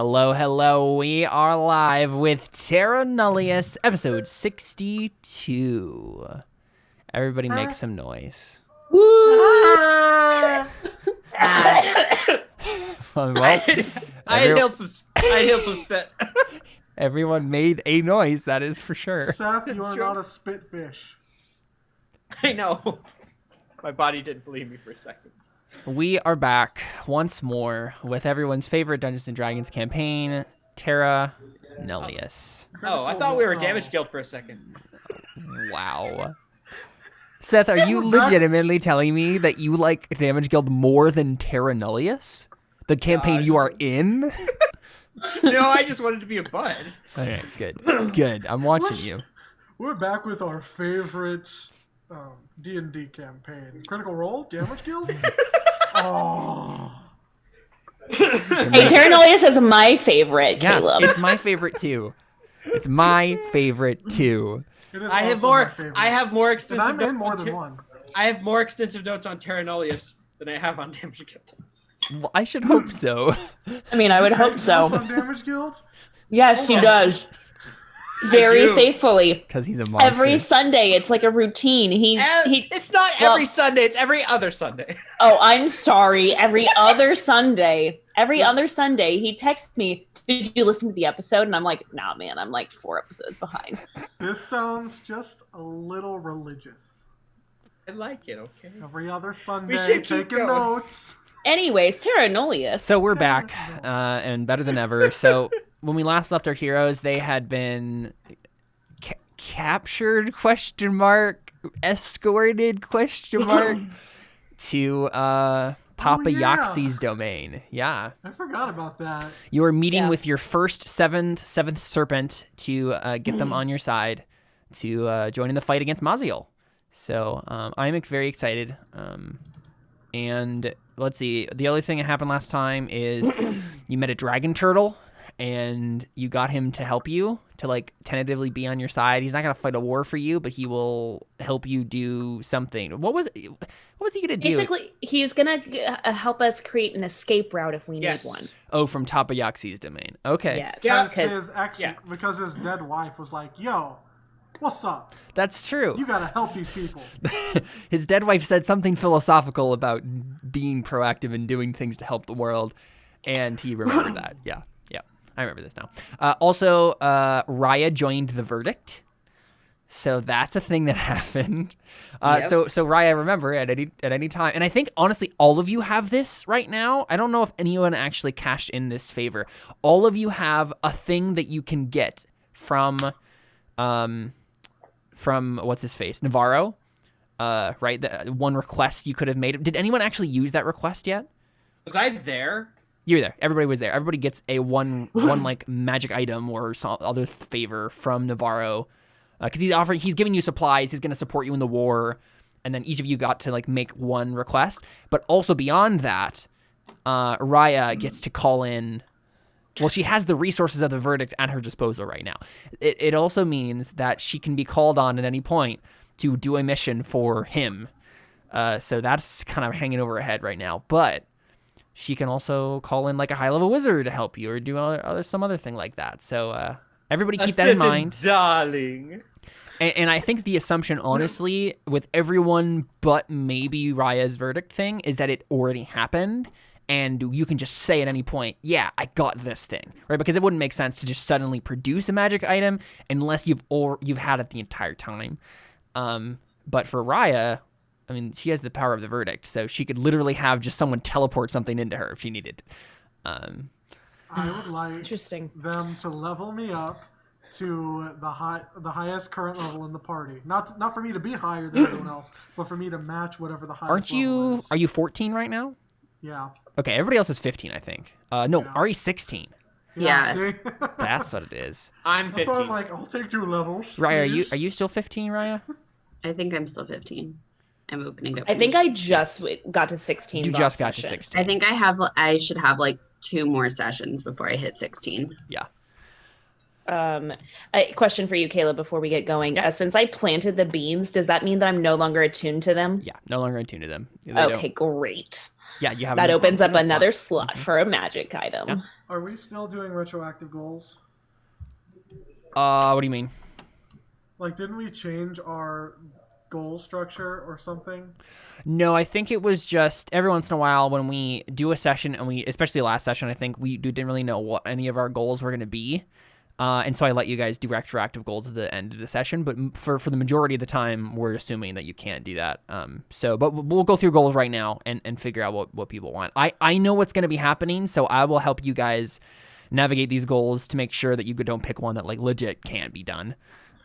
Hello, hello. We are live with Terra Nullius, episode 62. Everybody make some noise. Woo! Well, I inhaled some spit. Everyone made a noise, that is for sure. Seth, you are not a spitfish. I know. My body didn't believe me for a second. We are back once more with everyone's favorite Dungeons & Dragons campaign, Terra Nullius. Oh, I thought we were a damage guild for a second. Wow. Seth, are you legitimately telling me that you like Damage Guild more than Terra Nullius? The campaign you are in? No, I just wanted to be a bud. Okay, good. Good. I'm watching you. We're back with our favorite D&D campaign. Critical Role? Damage Guild? Oh. Hey, Terra Nullius is my favorite, Caleb. It's my favorite too. It's my favorite too. It is I have also more. my favorite. I have more And extensive. I'm in notes more on than Ter- one. I have more extensive notes on Terra Nullius than I have on Damage Guild. Well, I should hope so. I mean, I would hope Notes so. on Damage Guild? Yes, he does. Very do. faithfully. Because he's a monster. Every Sunday, it's like a routine. It's not every Sunday. It's every other Sunday. Oh, I'm sorry. Every other Sunday. Every other Sunday, he texts me, "Did you listen to the episode?" And I'm like, "Nah, man. I'm like 4 episodes behind." This sounds just a little religious. I like it. Okay. Every other Sunday, should keep taking going. notes. Anyways, Terra Nullius. So we're back, and better than ever. So when we last left our heroes, they had been captured, escorted, to Tapayaxi's domain. Yeah. I forgot about that. You are meeting with your first seventh serpent to get them on your side to join in the fight against Maziel. So I'm very excited. And let's see. The other thing that happened last time is you met a dragon turtle, and you got him to help you to like tentatively be on your side. He's not gonna fight a war for you, but he will help you do something. What was he gonna do? Basically, he's gonna help us create an escape route if we Yes. need one. Oh, from Tapayaxi's domain. Okay. Yes. Yeah, Because his dead wife was like, "Yo, what's up? That's true. You gotta help these people." His dead wife said something philosophical about being proactive and doing things to help the world, and he remembered that. Yeah, I remember this now. Also, Raya joined the verdict, so that's a thing that happened. So Raya, remember at any time, and I think honestly, all of you have this right now. I don't know if anyone actually cashed in this favor. All of you have a thing that you can get from what's his face, Navarro, right? The one request you could have made. Did anyone actually use that request yet? Was I there? You were there. Everybody was there. Everybody gets a one like magic item or some other favor from Navarro, because he's giving you supplies. He's going to support you in the war, and then each of you got to like make one request. But also beyond that, Raya gets to call in. Well, she has the resources of the verdict at her disposal right now. It also means that she can be called on at any point to do a mission for him. So that's kind of hanging over her head right now. But she can also call in like a high-level wizard to help you or do some other thing like that. So everybody keep that in mind. Darling. And I think the assumption, honestly, with everyone but maybe Raya's verdict thing, is that it already happened. And you can just say at any point, yeah, I got this thing, right? Because it wouldn't make sense to just suddenly produce a magic item unless you've had it the entire time. But for Raya, I mean, she has the power of the verdict, so she could literally have just someone teleport something into her if she needed. I would like them to level me up to the highest current level in the party. Not for me to be higher than everyone else, but for me to match whatever the highest level is. Are you 14 right now? Yeah. Okay, everybody else is 15, I think. No, Yeah. Ari's 16. Yeah. See? That's what it is. I'm 15. That's why I'm like, I'll take 2 levels. Raya, are you still 15, Raya? I think I'm still 15. I'm opening up. I think I just got to 16. You just got to 16. I think I should have like 2 more sessions before I hit 16. Yeah. A question for you, Caleb, before we get going. Yeah. Since I planted the beans, does that mean that I'm no longer attuned to them? Yeah, no longer attuned to them. Okay, great. Yeah, you have That opens up another slot. slot for a magic item. Yeah. Are we still doing retroactive goals? What do you mean? Like, didn't we change our goal structure or something? No, I think it was just every once in a while when we do a session, and especially last session, I think we didn't really know what any of our goals were going to be. And so I let you guys do retroactive goals at the end of the session. But for the majority of the time, we're assuming that you can't do that. But we'll go through goals right now and figure out what people want. I know what's going to be happening, so I will help you guys navigate these goals to make sure that you don't pick one that like legit can't be done.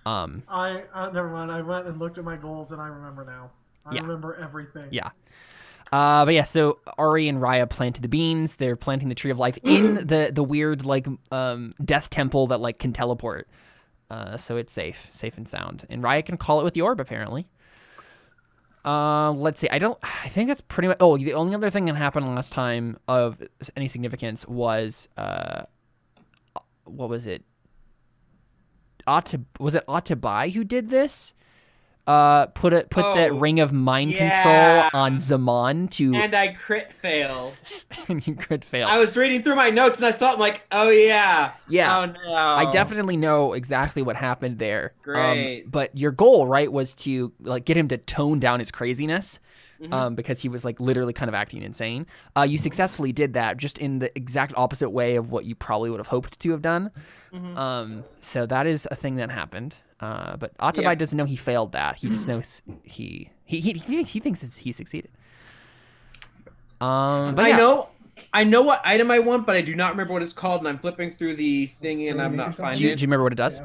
Never mind. I went and looked at my goals, and I remember now. I remember everything. Yeah. But yeah, so Ari and Raya planted the beans. They're planting the tree of life in the weird like death temple that like can teleport. So it's safe and sound. And Raya can call it with the orb apparently. Let's see. I think that's pretty much. Oh, the only other thing that happened last time of any significance was what was it? Was it Atabai who did this? Put that ring of mind control on Zaman to, and I crit failed. and you crit fail. I was reading through my notes and I saw it. I'm like, oh yeah. Yeah. Oh no. I definitely know exactly what happened there. Great. But your goal, right, was to like get him to tone down his craziness. Because he was like literally kind of acting insane. You successfully did that, just in the exact opposite way of what you probably would have hoped to have done. So that is a thing that happened. But Atabai doesn't know he failed that. He just knows he thinks he succeeded. But yeah. I know what item I want, but I do not remember what it's called, and I'm flipping through the thing and I'm not finding it. Do you remember what it does?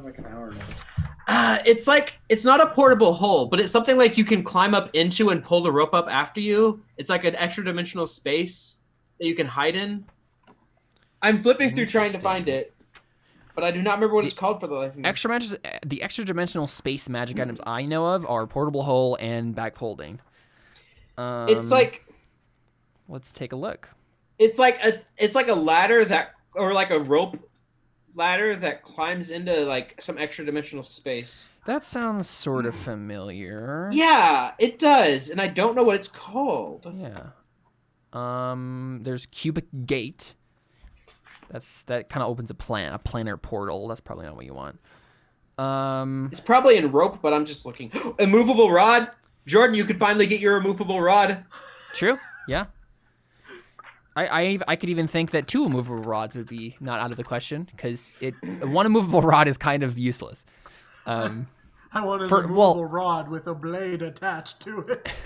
It's not a portable hole, but it's something like you can climb up into and pull the rope up after you. It's like an extra dimensional space that you can hide in. I'm flipping through trying to find it, but I do not remember what it's called for the life of me. The extra dimensional space magic items I know of are portable hole and back holding. It's like, let's take a look. It's like a ladder or like a rope ladder that climbs into like some extra dimensional space. That sounds sort of familiar. Yeah, it does, and I don't know what it's called. Yeah. There's cubic gate. That kind of opens a planar portal. That's probably not what you want. It's probably in rope, but I'm just looking. Immovable rod. Jordan, you could finally get your immovable rod. True. Yeah. I could even think that 2 immovable rods would be not out of the question, because one immovable rod is kind of useless. I want an immovable rod with a blade attached to it.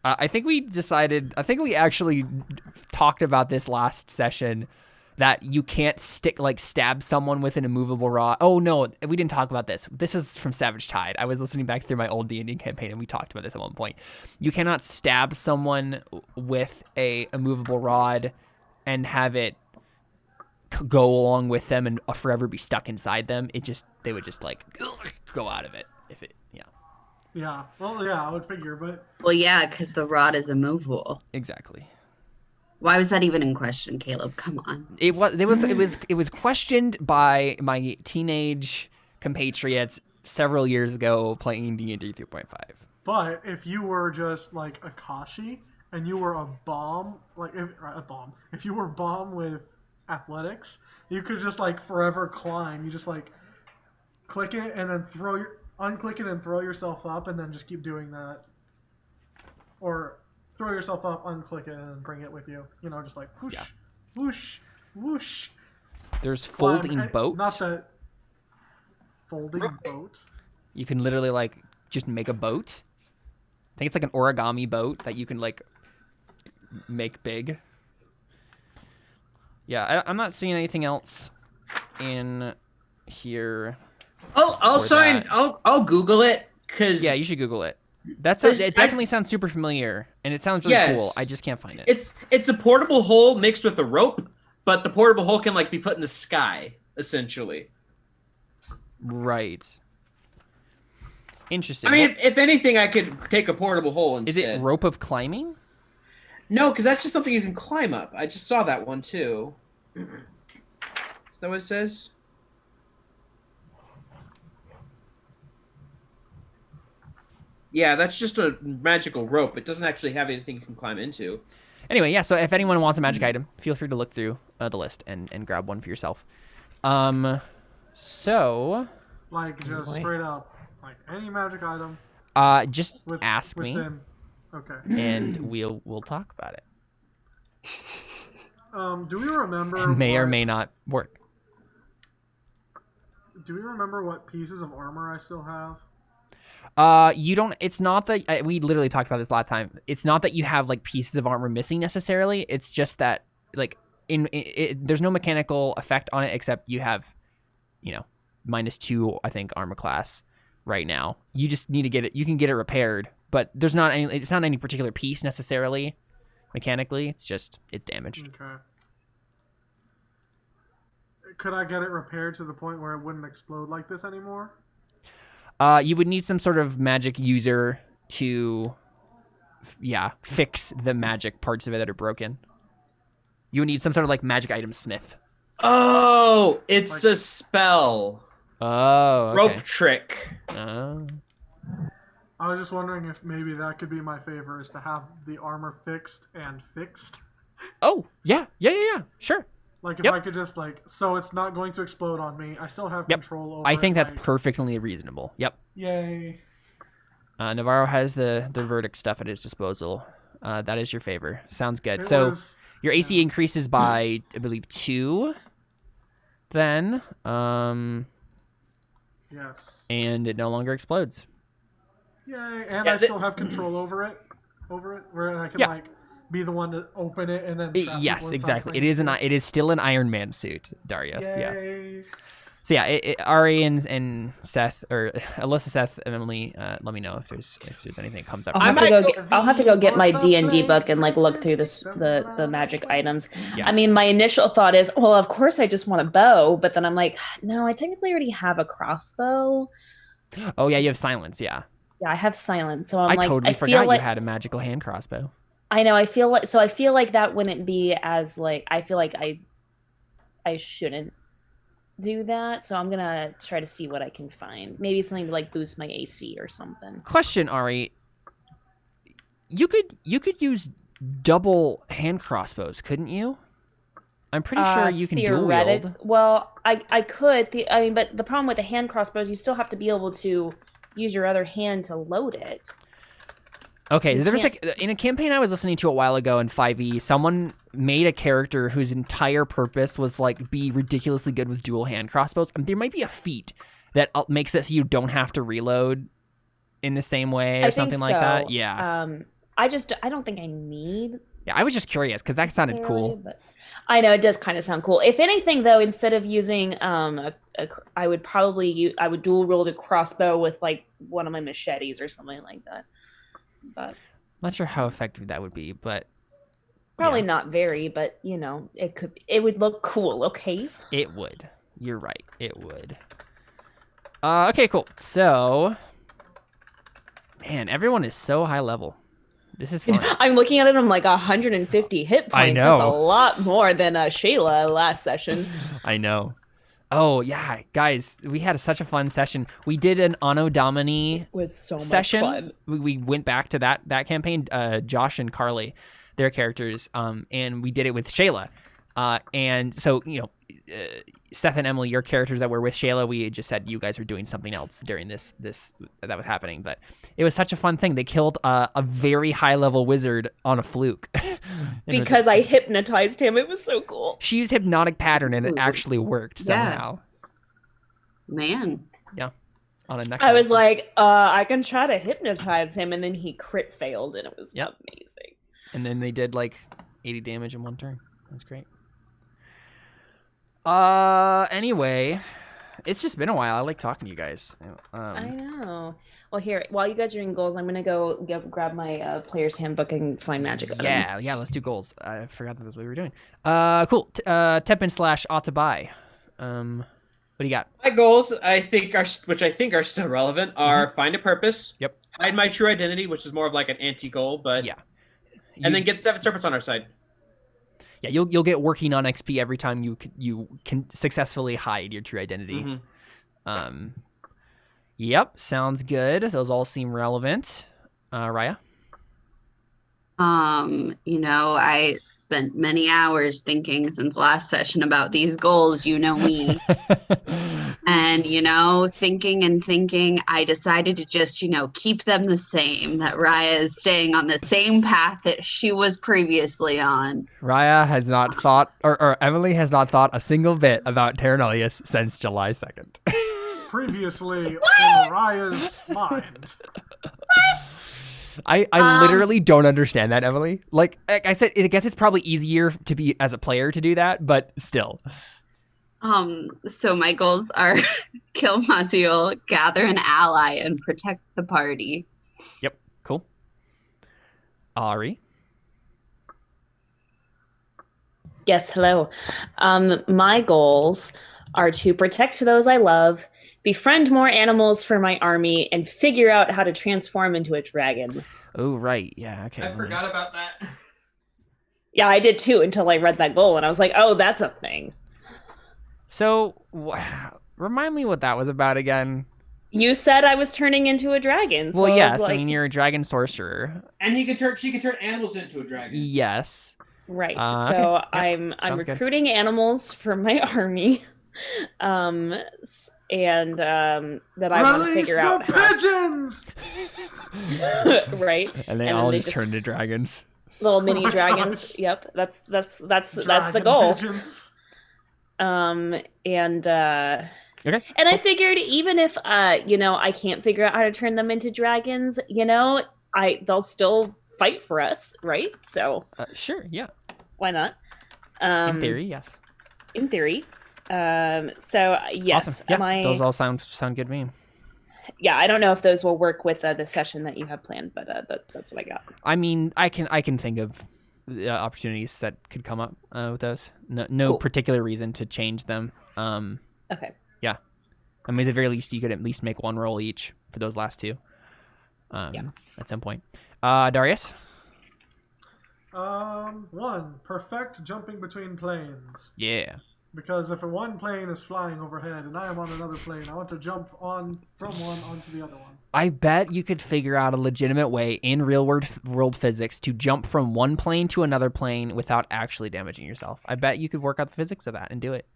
I think we actually talked about this last session, that you can't stab someone with an immovable rod. Oh no, we didn't talk about this. This was from Savage Tide. I was listening back through my old D&D campaign, and we talked about this at one point. You cannot stab someone with a immovable rod and have it go along with them and forever be stuck inside them. They would just like go out of it if it. Yeah. Yeah. Well, yeah, I would figure, but. Well, yeah, because the rod is immovable. Exactly. Why was that even in question, Caleb? Come on. It was questioned by my teenage compatriots several years ago playing D&D 3.5. But if you were just like Akashi and you were a bomb, if you were bomb with athletics, you could just like forever climb. You just like click it and then unclick it and throw yourself up, and then just keep doing that. Or throw yourself up, unclick it, and bring it with you. You know, just like whoosh, whoosh, whoosh. There's folding boats. Not that folding boat. You can literally like just make a boat. I think it's like an origami boat that you can like make big. Yeah, I'm not seeing anything else in here. I'll Google it, because yeah, you should Google it. It definitely sounds super familiar, and it sounds really cool. I just can't find it. It's a portable hole mixed with a rope, but the portable hole can like be put in the sky, essentially. Right. Interesting. I mean, if anything, I could take a portable hole instead. Is it rope of climbing? No, because that's just something you can climb up. I just saw that one too. Is that what it says? Yeah, that's just a magical rope. It doesn't actually have anything you can climb into. Anyway, yeah, so if anyone wants a magic item, feel free to look through the list and grab one for yourself. So... Like, just straight up, like, any magic item. Just ask me. Okay. And we'll talk about it. Do we remember May or may not work. Do we remember what pieces of armor I still have? You don't. It's not that we literally talked about this last time. It's not that you have like pieces of armor missing necessarily. It's just that like there's no mechanical effect on it except you have, -2 I think armor class right now. You just need to get it. You can get it repaired, but there's not any. It's not any particular piece necessarily mechanically. It's damaged. Okay. Could I get it repaired to the point where it wouldn't explode like this anymore? You would need some sort of magic user to, fix the magic parts of it that are broken. You would need some sort of like magic item smith. Oh, it's a spell. Oh, okay. Rope trick. Oh. I was just wondering if maybe that could be my favor, is to have the armor fixed and fixed. Oh, yeah. Sure. Like, if I could just, so it's not going to explode on me. I still have control over it. I think that's perfectly reasonable. Yep. Yay. Navarro has the verdict stuff at his disposal. That is your favor. Sounds good. Your AC increases by, I believe, 2. Then. Yes. And it no longer explodes. Yay. And I still have control over it, where I can, be the one to open it and then trap yes, exactly. It is still an Iron Man suit, Darius. Yay. Yes. So yeah, Ari and Seth, or Alyssa, Seth, and Emily, let me know if there's anything that comes up. I'll have to go get my D&D book and look through the magic items. Yeah. I mean, my initial thought is, well, of course I just want a bow, but then I'm like, no, I technically already have a crossbow. Oh yeah, you have silence. Yeah. Yeah, I have silence. So I totally forgot you had a magical hand crossbow. I know. I feel like that wouldn't be as I feel like I shouldn't do that. So I'm gonna try to see what I can find. Maybe something to boost my AC or something. Question, Ari. You could use double hand crossbows, couldn't you? I'm pretty sure you can dual wield. Well, I could. But the problem with the hand crossbows, you still have to be able to use your other hand to load it. Okay, there was in a campaign I was listening to a while ago in 5e, someone made a character whose entire purpose was be ridiculously good with dual hand crossbows. There might be a feat that makes it so you don't have to reload in the same way or something like that. Yeah. I don't think I need. Yeah, I was just curious because that sounded cool. But I know it does kind of sound cool. If anything, though, instead of using I would dual wield a crossbow with one of my machetes or something like that. But not sure how effective that would be, but probably not very, but it would look cool. Okay, it would. You're right, it would. Okay, cool. So man, everyone is so high level. This is fun. I'm looking at it, I'm 150 hit points. I know. That's a lot more than Shayla last session. I know. Oh yeah, guys, we had such a fun session. We did an Anno Domini session. Fun. We went back to that campaign. Josh and Carly, their characters, and we did it with Shayla. And so Seth and Emily, your characters that were with Shayla, we just said you guys were doing something else during this that was happening. But it was such a fun thing. They killed a very high level wizard on a fluke. Because I hypnotized him. It was so cool. She used hypnotic pattern and it actually worked somehow. Man. Yeah. On a necklace. I was like, I can try to hypnotize him, and then he crit failed, and it was amazing. And then they did 80 damage in one turn. That's great. Anyway, it's just been a while. I like talking to you guys. I know. Well, here, while you guys are doing goals, I'm gonna go grab my player's handbook and find magic. Yeah, let's do goals. I forgot that was what we were doing. Cool. Tepin / ought to buy. What do you got? My goals, which I think are still relevant, are find a purpose. Yep. Hide my true identity, which is more of an anti-goal, but and then get 7 serpents on our side. Yeah, you'll get working on XP every time you can successfully hide your true identity. Yep, sounds good. Those all seem relevant. Raya? I spent many hours thinking since last session about these goals, you know me. And, thinking and thinking, I decided to just, keep them the same. That Raya is staying on the same path that she was previously on. Raya has not thought, or Emily has not thought a single bit about Terra Nullius since July 2nd. Previously in Raya's mind. I literally don't understand that, Emily. Like I said, I guess it's probably easier to be as a player to do that, but still. So my goals are kill Maziel, gather an ally, and protect the party. Yep, cool. Ari? Yes, hello. My goals are to protect those I love, befriend more animals for my army, and figure out how to transform into a dragon. Oh, right. Yeah, okay. I forgot about that. Yeah, I did too until I read that goal, and I was like, oh, that's a thing. So, remind me what that was about again. You said I was turning into a dragon. So Well, yes. like... I mean, you're a dragon sorcerer. And she could turn animals into a dragon. Yes. Right. Okay. So Yep. I'm Sounds recruiting animals for my army. That I want to figure out pigeons. Right. And they And all then they just just- turn into dragons. little mini my dragons. gosh. Yep. That's the Dragon goal. pigeons. Okay. And I figured even if I can't figure out how to turn them into dragons, they'll still fight for us, right? So Sure, yeah. why not? In theory, yes. In theory. So yes, Awesome. Yeah, those all sound good to me. Yeah, I don't know if those will work with the session that you have planned, but that's what I got. I mean, I can think of opportunities that could come up with those. No Cool. particular reason to change them. Okay. Yeah. I mean, at the very least, you could at least make one roll each for those last two. Yeah. At some point. Darius? One, perfect jumping between planes. Yeah. Because if one plane is flying overhead and I am on another plane, I want to jump from one onto the other one. I bet you could figure out a legitimate way in real world physics to jump from one plane to another plane without actually damaging yourself. I bet you could work out the physics of that and do it.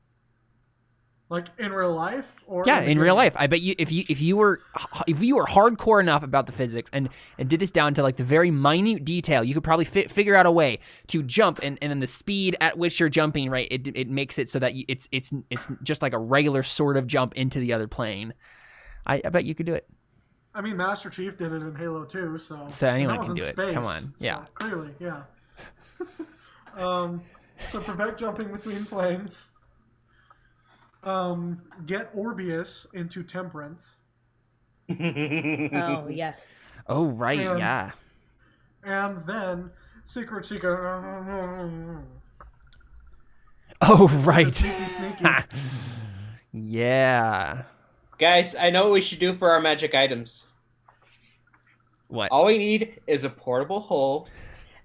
Like in real life, or Yeah, in real game? life. I bet you if you were hardcore enough about the physics and did this down to like the very minute detail, you could probably figure out a way to jump and then the speed at which you're jumping, right? It makes it so that it's just like a regular sort of jump into the other plane. I bet you could do it. I mean, Master Chief did it in Halo 2, so anyone that was can in do it. space, Come on, yeah. So clearly, yeah. So perfect jumping between planes. Get Orbius into Temperance. Oh yes. Oh right, And- yeah. And then Secret Seeker. Oh right. Sneaky. Yeah. Guys, I know what we should do for our magic items. What? All we need is a portable hole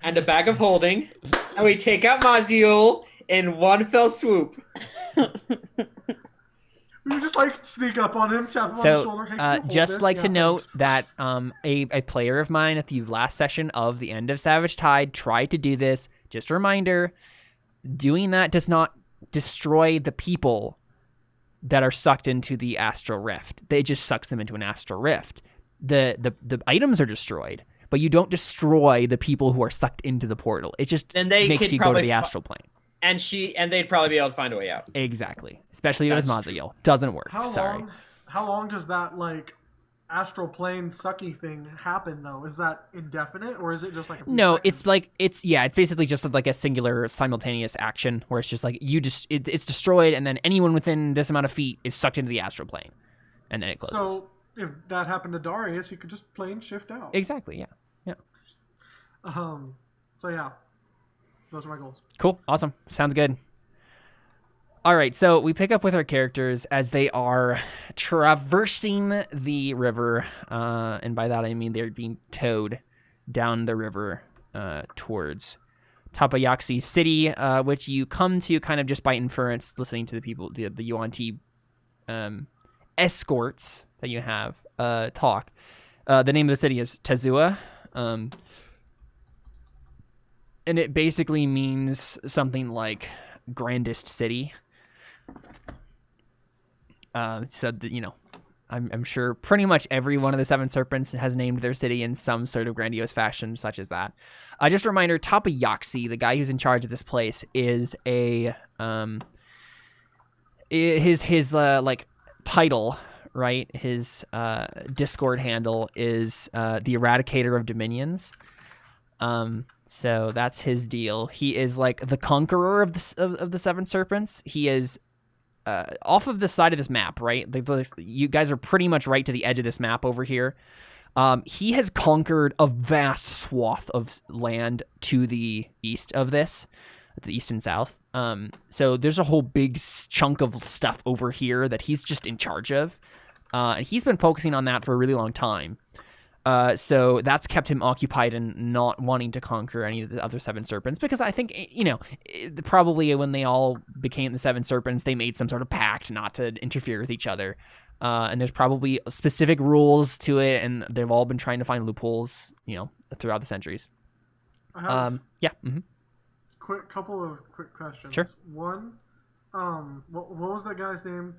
and a bag of holding, and we take out Maziel in one fell swoop. We just like sneak up on him, tap him on the So, shoulder. Hey, can you hold just this? like Yeah, to note thanks. that a player of mine at the last session of the End of Savage Tide tried to do this. Just a reminder, doing that does not destroy the people that are sucked into the astral rift. It just sucks them into an astral rift. The items are destroyed, but you don't destroy the people who are sucked into the portal. It just Then they makes could you go to probably the astral plane. And they'd probably be able to find a way out. Exactly. Especially if it was That's Maziel. Doesn't work. How Sorry. long does that like astral plane sucky thing happen though? Is that indefinite or is it just like a few No, seconds? it's basically just like a singular simultaneous action where it's just like it's destroyed and then anyone within this amount of feet is sucked into the astral plane, and then it closes. So if that happened to Darius, he could just plane shift out. Exactly, yeah. So yeah, those are my goals. Cool, awesome, sounds good. All right, so we pick up with our characters as they are traversing the river, and by that I mean they're being towed down the river towards Tapayaxi City, which you come to kind of just by inference, listening to the people, the Yuan-Ti escorts that you have talk. The name of the city is Tezua, and it basically means something like grandest city. I'm sure pretty much every one of the Seven Serpents has named their city in some sort of grandiose fashion, such as that. Just a reminder, Tapayaxi, the guy who's in charge of this place, is his like title, right? His Discord handle is the Eradicator of Dominions. So that's his deal. He is like the conqueror of the Seven Serpents. He is off of the side of this map, right? You guys are pretty much right to the edge of this map over here. He has conquered a vast swath of land to the east of this, the east and south. So there's a whole big chunk of stuff over here that he's just in charge of. And he's been focusing on that for a really long time. So that's kept him occupied and not wanting to conquer any of the other Seven Serpents, because I think, probably when they all became the Seven Serpents, they made some sort of pact not to interfere with each other. And there's probably specific rules to it, and they've all been trying to find loopholes, throughout the centuries. Yeah. Mm-hmm. Couple of quick questions. Sure. One, what was that guy's name?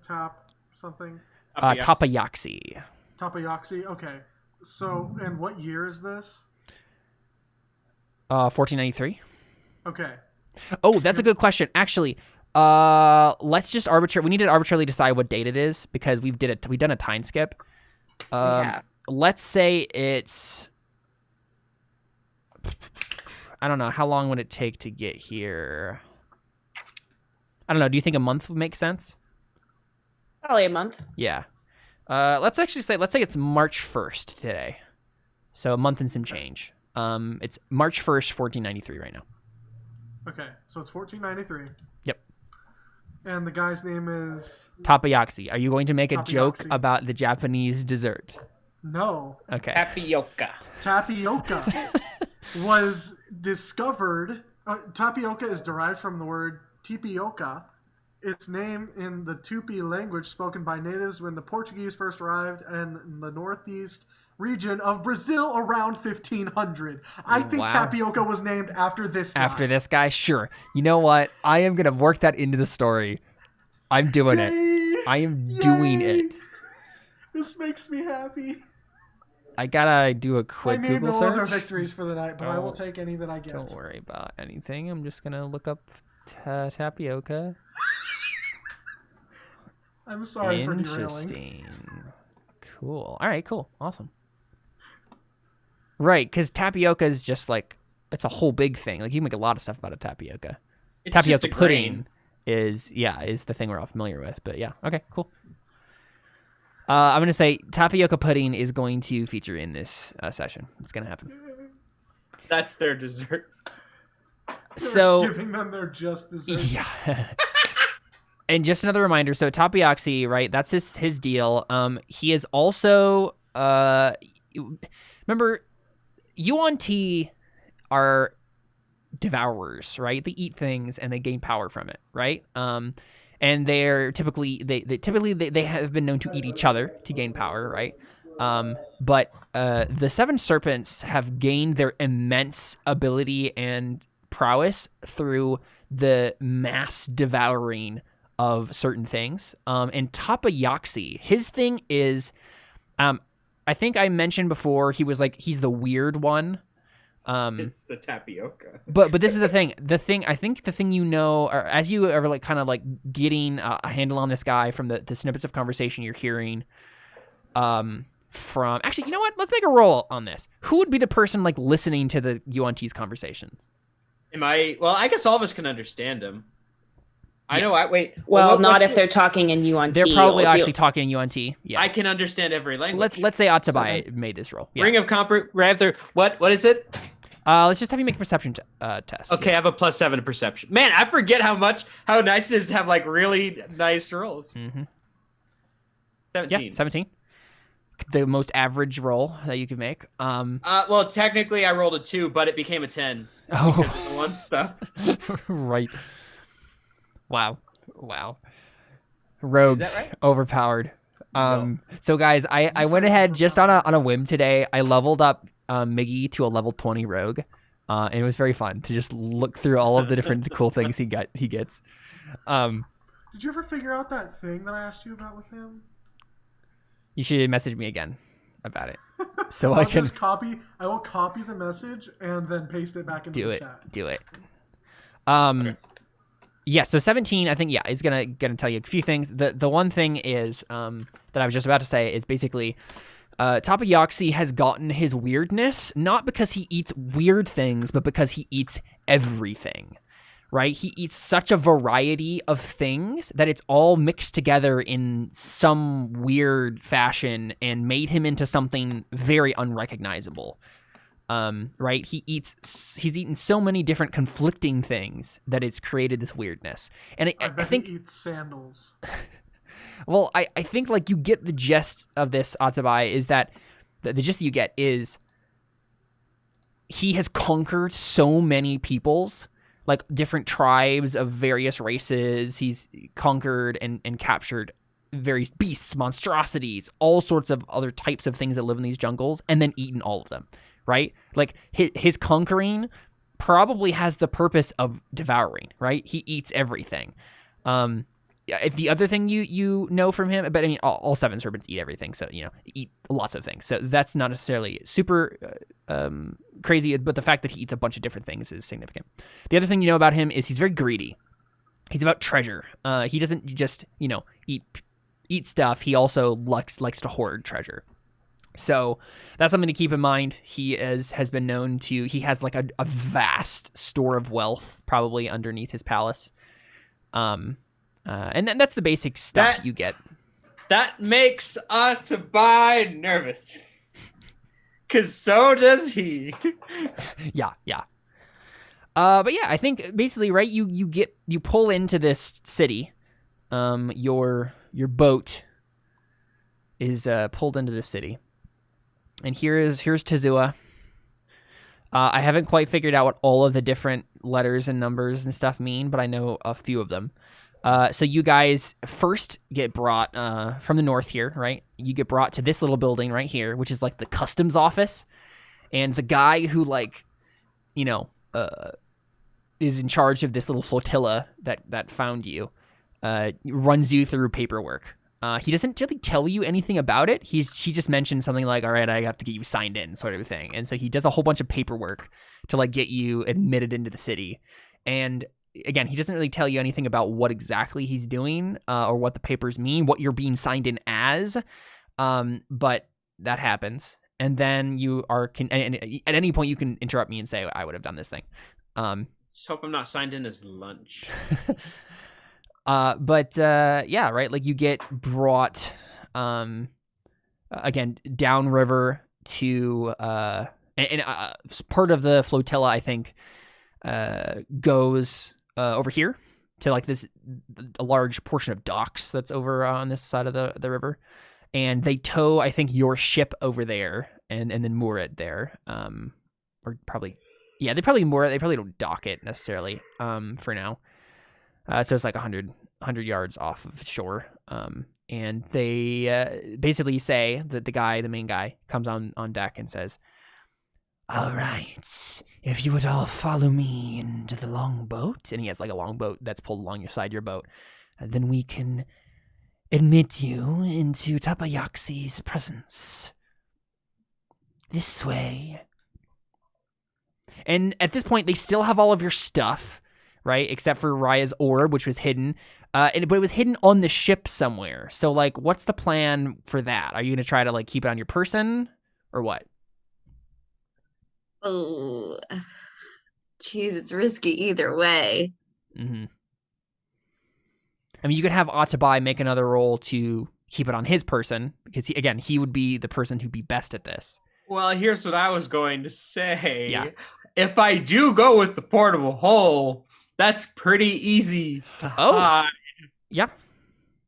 Something? Tapayaxi. Tapayaxi. Okay. So, and what year is this? 1493. Okay. Oh, that's a good question. Actually, let's just we need to arbitrarily decide what date it is, because we've done a time skip. Let's say it's, I don't know, how long would it take to get here? I don't know. Do you think a month would make sense? Probably a month. Yeah. Let's say it's March 1st today. So a month and some change. It's March 1st, 1493 right now. Okay, so it's 1493. Yep. And the guy's name is? Tapayaxi. Are you going to make a joke Tapayaxi. about the Japanese dessert? No. Okay. Tapioca was discovered. Tapioca is derived from the word tipioca. Its name in the Tupi language spoken by natives when the Portuguese first arrived in the northeast region of Brazil around 1500. I think Wow. tapioca was named after this guy. After this guy? Sure. You know what? I am going to work that into the story. I'm doing it. I am doing it. This makes me happy. I gotta do a quick I need Google no search. other victories for the night, but I will Don't- take any that I get. Don't worry about anything. I'm just gonna look up tapioca. I'm sorry for derailing. Interesting. Cool. All right. Cool. Awesome. Right, because tapioca is just like, it's a whole big thing. Like, you can make a lot of stuff out of tapioca. It's Tapioca just a pudding grain. is the thing we're all familiar with. But yeah, okay, cool. I'm gonna say tapioca pudding is going to feature in this session. It's gonna happen. That's their dessert. So Giving them their just desserts. yeah. And just another reminder, so Tapayaxi, right, that's his deal. He is also remember, Yuan Ti are devourers, right? They eat things and they gain power from it, right? And they're typically they have been known to eat each other to gain power, right? But the Seven Serpents have gained their immense ability and prowess through the mass devouring of certain things. And Tapayaxi, his thing is, I think I mentioned before, he's the weird one. It's the tapioca. But this is the thing. I think the thing, or as you are like kind of like getting a handle on this guy from the snippets of conversation you're hearing, from actually, you know what? Let's make a roll on this. Who would be the person like listening to the UNT's conversations? Well, I guess all of us can understand him. I know. Wait. Well, not if they're talking in UNT. They're probably actually talking in UNT. Yeah. I can understand every language. Let's say Atabai made this roll. Yeah. Ring of Comprehension. What is it? Let's just have you make a perception test. Okay, I have a +7 to perception. Man, I forget how nice it is to have like really nice rolls. Mm-hmm. 17. Yeah, 17. The most average roll that you could make. Well, technically I rolled a 2, but it became a 10 Oh. because of the one stuff. Right. Wow. Rogues, Is that right? overpowered. So guys, I went ahead just on a whim today. I leveled up Miggy to a level 20 rogue, and it was very fun to just look through all of the different cool things he gets. Did you ever figure out that thing that I asked you about with him? You should message me again about it, so I will copy the message and then paste it back into the chat. Do it. Okay. Yeah, so 17, I think, is gonna tell you a few things. The one thing is that I was just about to say is basically Tapayaxi has gotten his weirdness not because he eats weird things, but because he eats everything, right? He eats such a variety of things that it's all mixed together in some weird fashion and made him into something very unrecognizable. Right? He's eaten so many different conflicting things that it's created this weirdness. And I think he eats sandals. Well, I think like you get the gist of this, Atabai, is that the gist that you get is he has conquered so many peoples, like different tribes of various races. He's conquered and captured various beasts, monstrosities, all sorts of other types of things that live in these jungles, and then eaten all of them. Right? Like his conquering probably has the purpose of devouring, right? He eats everything. The other thing you know from him, but I mean, all 7 serpents eat everything, so, eat lots of things. So that's not necessarily super crazy, but the fact that he eats a bunch of different things is significant. The other thing you know about him is he's very greedy. He's about treasure. He doesn't just, eat stuff. He also likes to hoard treasure. So that's something to keep in mind. He has been known to, he has like a vast store of wealth probably underneath his palace. And then that's the basic stuff you get. That makes Atabai nervous. Cause so does he. Yeah. But yeah, I think basically, right, you pull into this city. Your boat is pulled into this city. And here's Tazua. I haven't quite figured out what all of the different letters and numbers and stuff mean, but I know a few of them. So you guys first get brought from the north here, right? You get brought to this little building right here, which is like the customs office. And the guy who is in charge of this little flotilla that found you runs you through paperwork. He doesn't really tell you anything about it. He just mentions something like, all right, I have to get you signed in, sort of thing. And so he does a whole bunch of paperwork to like get you admitted into the city. And again, he doesn't really tell you anything about what exactly he's doing or what the papers mean, what you're being signed in as. But that happens. And then you are, and at any point you can interrupt me and say, I would have done this thing. Just hope I'm not signed in as lunch. Yeah, right. Like you get brought, again, downriver to, and part of the flotilla, I think, goes, over here to like a large portion of docks that's over on this side of the river. And they tow, I think, your ship over there and then moor it there. Or probably, yeah, they probably moor it. They probably don't dock it necessarily, for now. So it's like 100 yards off of shore. And they basically say that the main guy, comes on deck and says, all right, if you would all follow me into the longboat, and he has like a longboat that's pulled along your side of your boat, then we can admit you into Tapayaxi's presence. This way. And at this point, they still have all of your stuff, right? Except for Raya's orb, which was hidden. But it was hidden on the ship somewhere. So, like, what's the plan for that? Are you going to try to, like, keep it on your person? Or what? Oh, geez, it's risky either way. Mm-hmm. I mean, you could have Atabai make another roll to keep it on his person. Because, he would be the person who'd be best at this. Well, here's what I was going to say. Yeah. If I do go with the portable hole, that's pretty easy to hide. Yeah.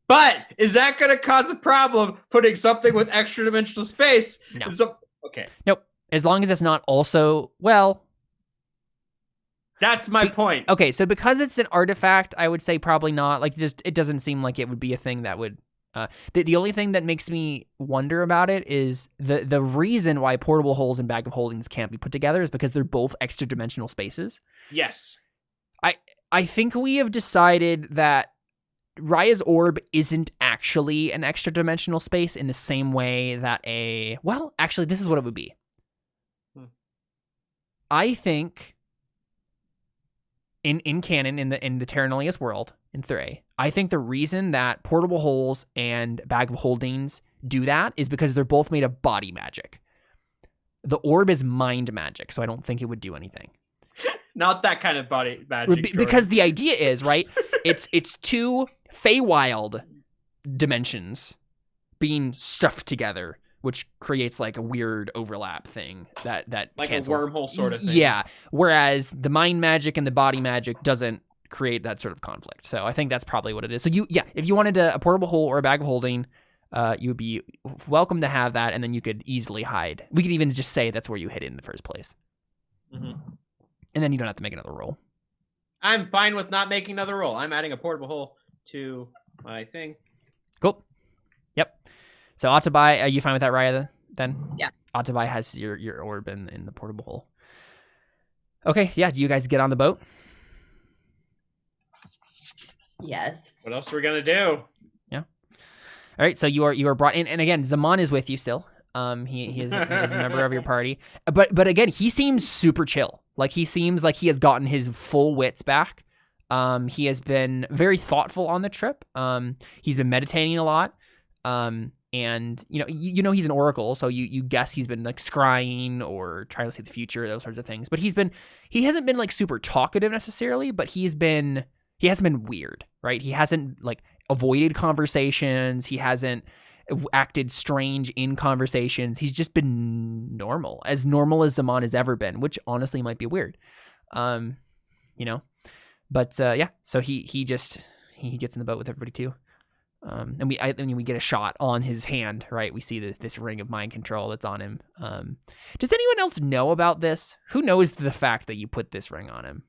But is that going to cause a problem putting something with extra dimensional space? No. Okay. Nope. As long as it's not also, well... That's my point. Okay, so because it's an artifact, I would say probably not. Like, it doesn't seem like it would be a thing that would The only thing that makes me wonder about it is the reason why portable holes and bag of holdings can't be put together is because they're both extra dimensional spaces. Yes. I think we have decided that Raya's orb isn't actually an extra dimensional space in the same way that actually, this is what it would be. I think in canon, in the Terra Nullius world, in 3, I think the reason that portable holes and bag of holdings do that is because they're both made of body magic. The orb is mind magic, so I don't think it would do anything. Not that kind of body magic. Because the idea is, right, it's 2 Feywild dimensions being stuffed together, which creates like a weird overlap thing that like cancels. A wormhole sort of thing. Yeah, whereas the mind magic and the body magic doesn't create that sort of conflict. So I think that's probably what it is. So if you wanted a portable hole or a bag of holding, you would be welcome to have that, and then you could easily hide. We could even just say that's where you hid it in the first place. Mm-hmm. And then you don't have to make another roll. I'm fine with not making another roll. I'm adding a portable hole to my thing. Cool. Yep. So Atabai, are you fine with that, Raya, then? Yeah. Atabai has your orb in the portable hole. Okay, yeah. Do you guys get on the boat? Yes. What else are we going to do? Yeah. All right, so you are brought in, and again, Zaman is with you still. He is a member of your party. But again, he seems super chill. Like, he seems like he has gotten his full wits back. He has been very thoughtful on the trip. He's been meditating a lot. And you know he's an oracle, so you guess he's been like scrying or trying to see the future, those sorts of things. But he hasn't been like super talkative necessarily, but he hasn't been weird, right? He hasn't like avoided conversations. He hasn't acted strange in conversations. He's just been normal as Zaman has ever been, which honestly might be weird. But yeah, so he gets in the boat with everybody too. And we get a shot on his hand, right? We see this ring of mind control that's on him. Does anyone else know about this? Who knows the fact that you put this ring on him?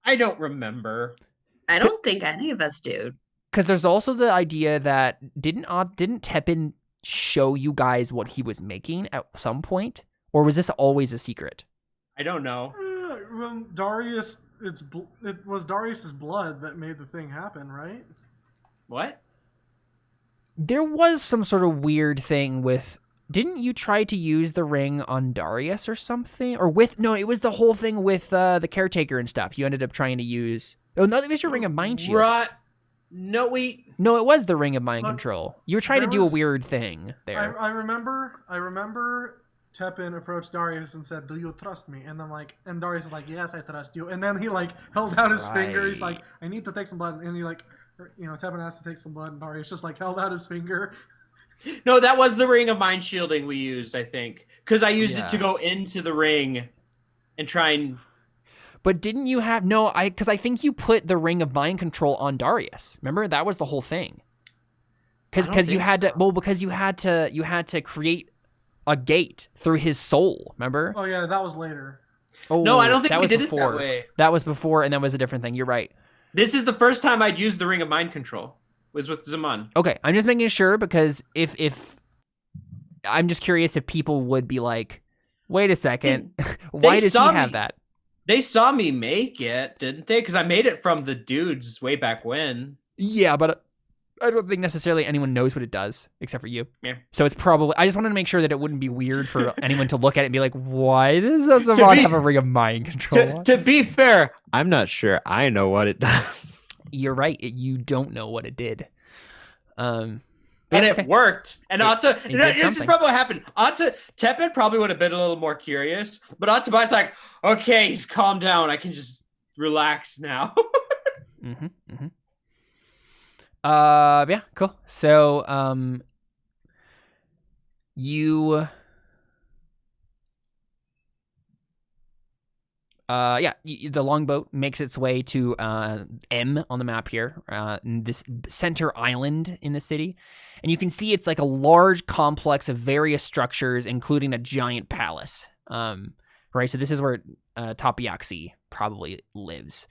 I don't remember. I don't think any of us do. Because there's also the idea that didn't Tepin show you guys what he was making at some point, or was this always a secret? I don't know. Darius, it was Darius's blood that made the thing happen, right? What? There was some sort of weird thing with. Didn't you try to use the ring on Darius or something? Or no, it was the whole thing with the caretaker and stuff. You ended up trying to use. Oh no, it was your ring of mind shield. Right. No, it was the ring of mind control. You were trying to do a weird thing there. I remember Tepin approached Darius and said, "Do you trust me?" And and Darius was like, "Yes, I trust you." And then he held out his finger. He's like, "I need to take some blood." And he Tepin has to take some blood, and Darius just held out his finger. No, that was the ring of mind shielding we used, I think, because I used it to go into the ring and try and. But didn't you have because I think you put the ring of mind control on Darius. Remember, that was the whole thing. Because you had to create a gate through his soul. Remember? Oh yeah, that was later. Oh no, I don't think we did before. It that way. That was before, and that was a different thing. You're right. This is the first time I'd used the ring of mind control. Was with Zaman. Okay, I'm just making sure because if I'm just curious if people would be like, wait a second, why does he have that? They saw me make it, didn't they? Because I made it from the dudes way back when. Yeah, but I don't think necessarily anyone knows what it does except for you. Yeah. So it's probably. I just wanted to make sure that it wouldn't be weird for anyone to look at it and be like, why does Zaman have a ring of mind control? To be fair, I'm not sure I know what it does. You're right. You don't know what it did. And it worked. And Ata, this is probably what happened. Tepin probably would have been a little more curious, but Atabai's like, okay, he's calmed down. I can just relax now. Yeah, cool. So, the longboat makes its way to M on the map here, in this center island in the city. And you can see it's like a large complex of various structures, including a giant palace. Right, so this is where Tapayaxi probably lives.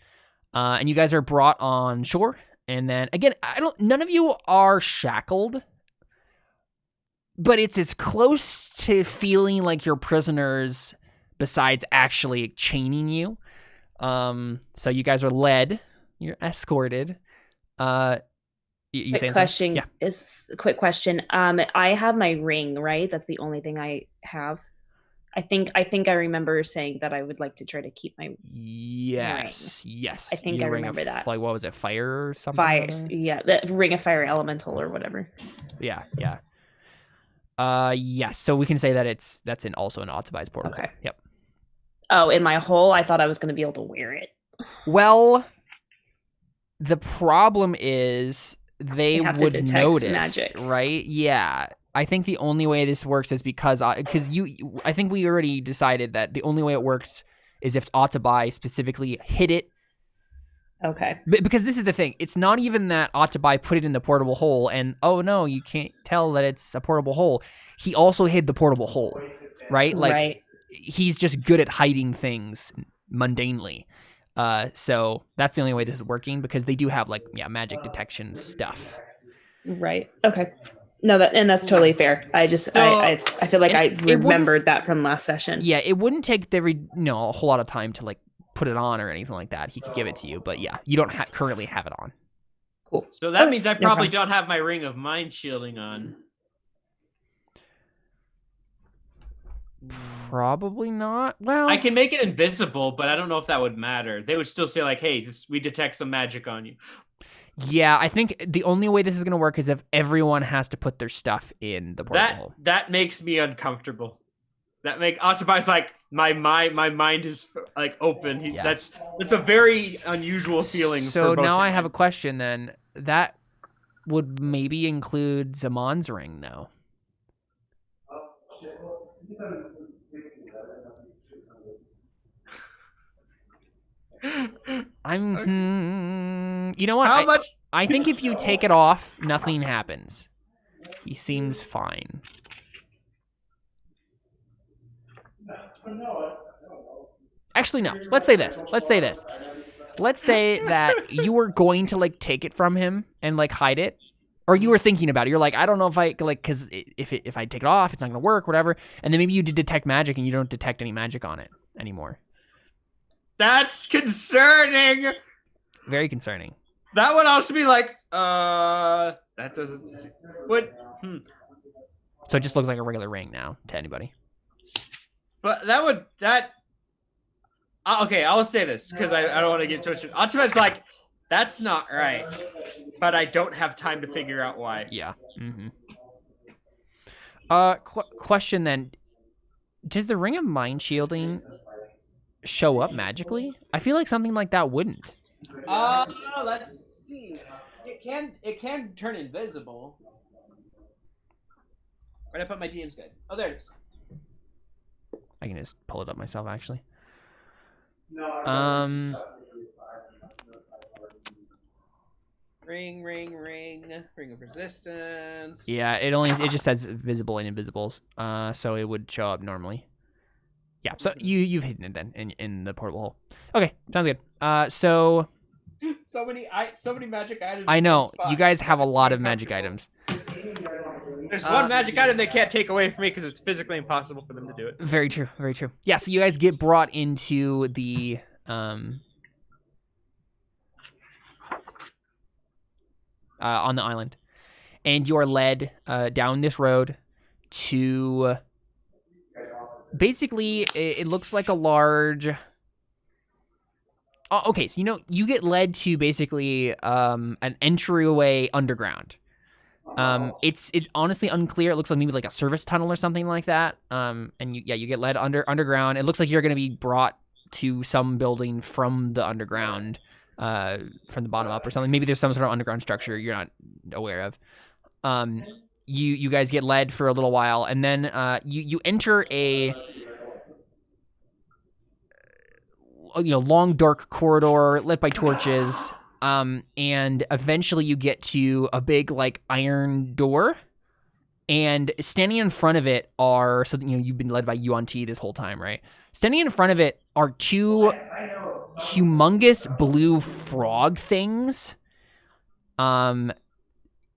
And you guys are brought on shore. And then, again, none of you are shackled. but it's as close to feeling like you're prisoners besides actually chaining you. So you guys are led, you're escorted. You Quick question. Quick question. I have my ring, right? That's the only thing I have. I think I remember saying that I would like to try to keep my ring. Yes. I think I remember that. Like, what was it, fire or something? Fire, yeah, the ring of fire elemental or whatever. Yeah. Yes. So we can say that that's also an Autobai's portal. Okay. Yep. Oh, in my hole, I thought I was going to be able to wear it. Well, the problem is they would notice, magic. Right? Yeah. I think the only way this works is because I think we already decided that the only way it works is if Autobai specifically hit it. Okay. Because this is the thing. It's not even that Autobai put it in the portable hole and, oh no, you can't tell that it's a portable hole. He also hid the portable hole, right? Like, he's just good at hiding things mundanely. So that's the only way this is working, because they do have magic detection stuff. Right. Okay. No, that's totally fair. I feel like I remembered that from last session. Yeah, it wouldn't take a whole lot of time to put it on or anything like that. He could give it to you, but yeah, you don't currently have it on. Cool. So that means I probably don't have my ring of mind shielding on. Probably not. Well, I can make it invisible, but I don't know if that would matter. They would still say hey, we detect some magic on you. Yeah, I think the only way this is going to work is if everyone has to put their stuff in the portal. That makes me uncomfortable. Otsubai's my mind is open. That's a very unusual feeling. So now I have a question then. That would maybe include Zamon's ring, though. You know what? How much? I think if you take it off, nothing happens. He seems fine. Actually, no. Let's say this. Let's say that you were going to take it from him and hide it, or you were thinking about it. You're I don't know if I because if I take it off, it's not gonna work, whatever. And then maybe you did detect magic and you don't detect any magic on it anymore. That's concerning. Very concerning. That would also be that doesn't. What? So it just looks like a regular ring now to anybody. But okay, I'll say this because I don't want to get too much. Otsubai's that's not right, but I don't have time to figure out why. Yeah. Mm-hmm. Question then: does the ring of mind shielding show up magically? I feel like something like that wouldn't. Let's see. It can turn invisible. Where'd I put my DM's guide? Oh, there it is. I can just pull it up myself, actually. Ring of resistance. Yeah, it just says visible and invisibles. So it would show up normally. Yeah, so you've hidden it then in the portable hole. Okay, sounds good. So many magic items. I know you guys have a lot of magic items. There's one magic item they can't take away from me because it's physically impossible for them to do it. Very true, very true. Yeah, so you guys get brought into the on the island, and you are led down this road to basically it looks like a large. Oh, okay, so you get led to basically an entryway underground. It's honestly unclear. It looks like maybe a service tunnel or something like that. And you get led underground. It looks like you're going to be brought to some building from the underground, from the bottom up or something. Maybe there's some sort of underground structure you're not aware of. You guys get led for a little while, and then you enter a long dark corridor lit by torches. And eventually you get to a big iron door, and standing in front of it are you've been led by Yuan Ti this whole time, right? Standing in front of it are two humongous blue frog things.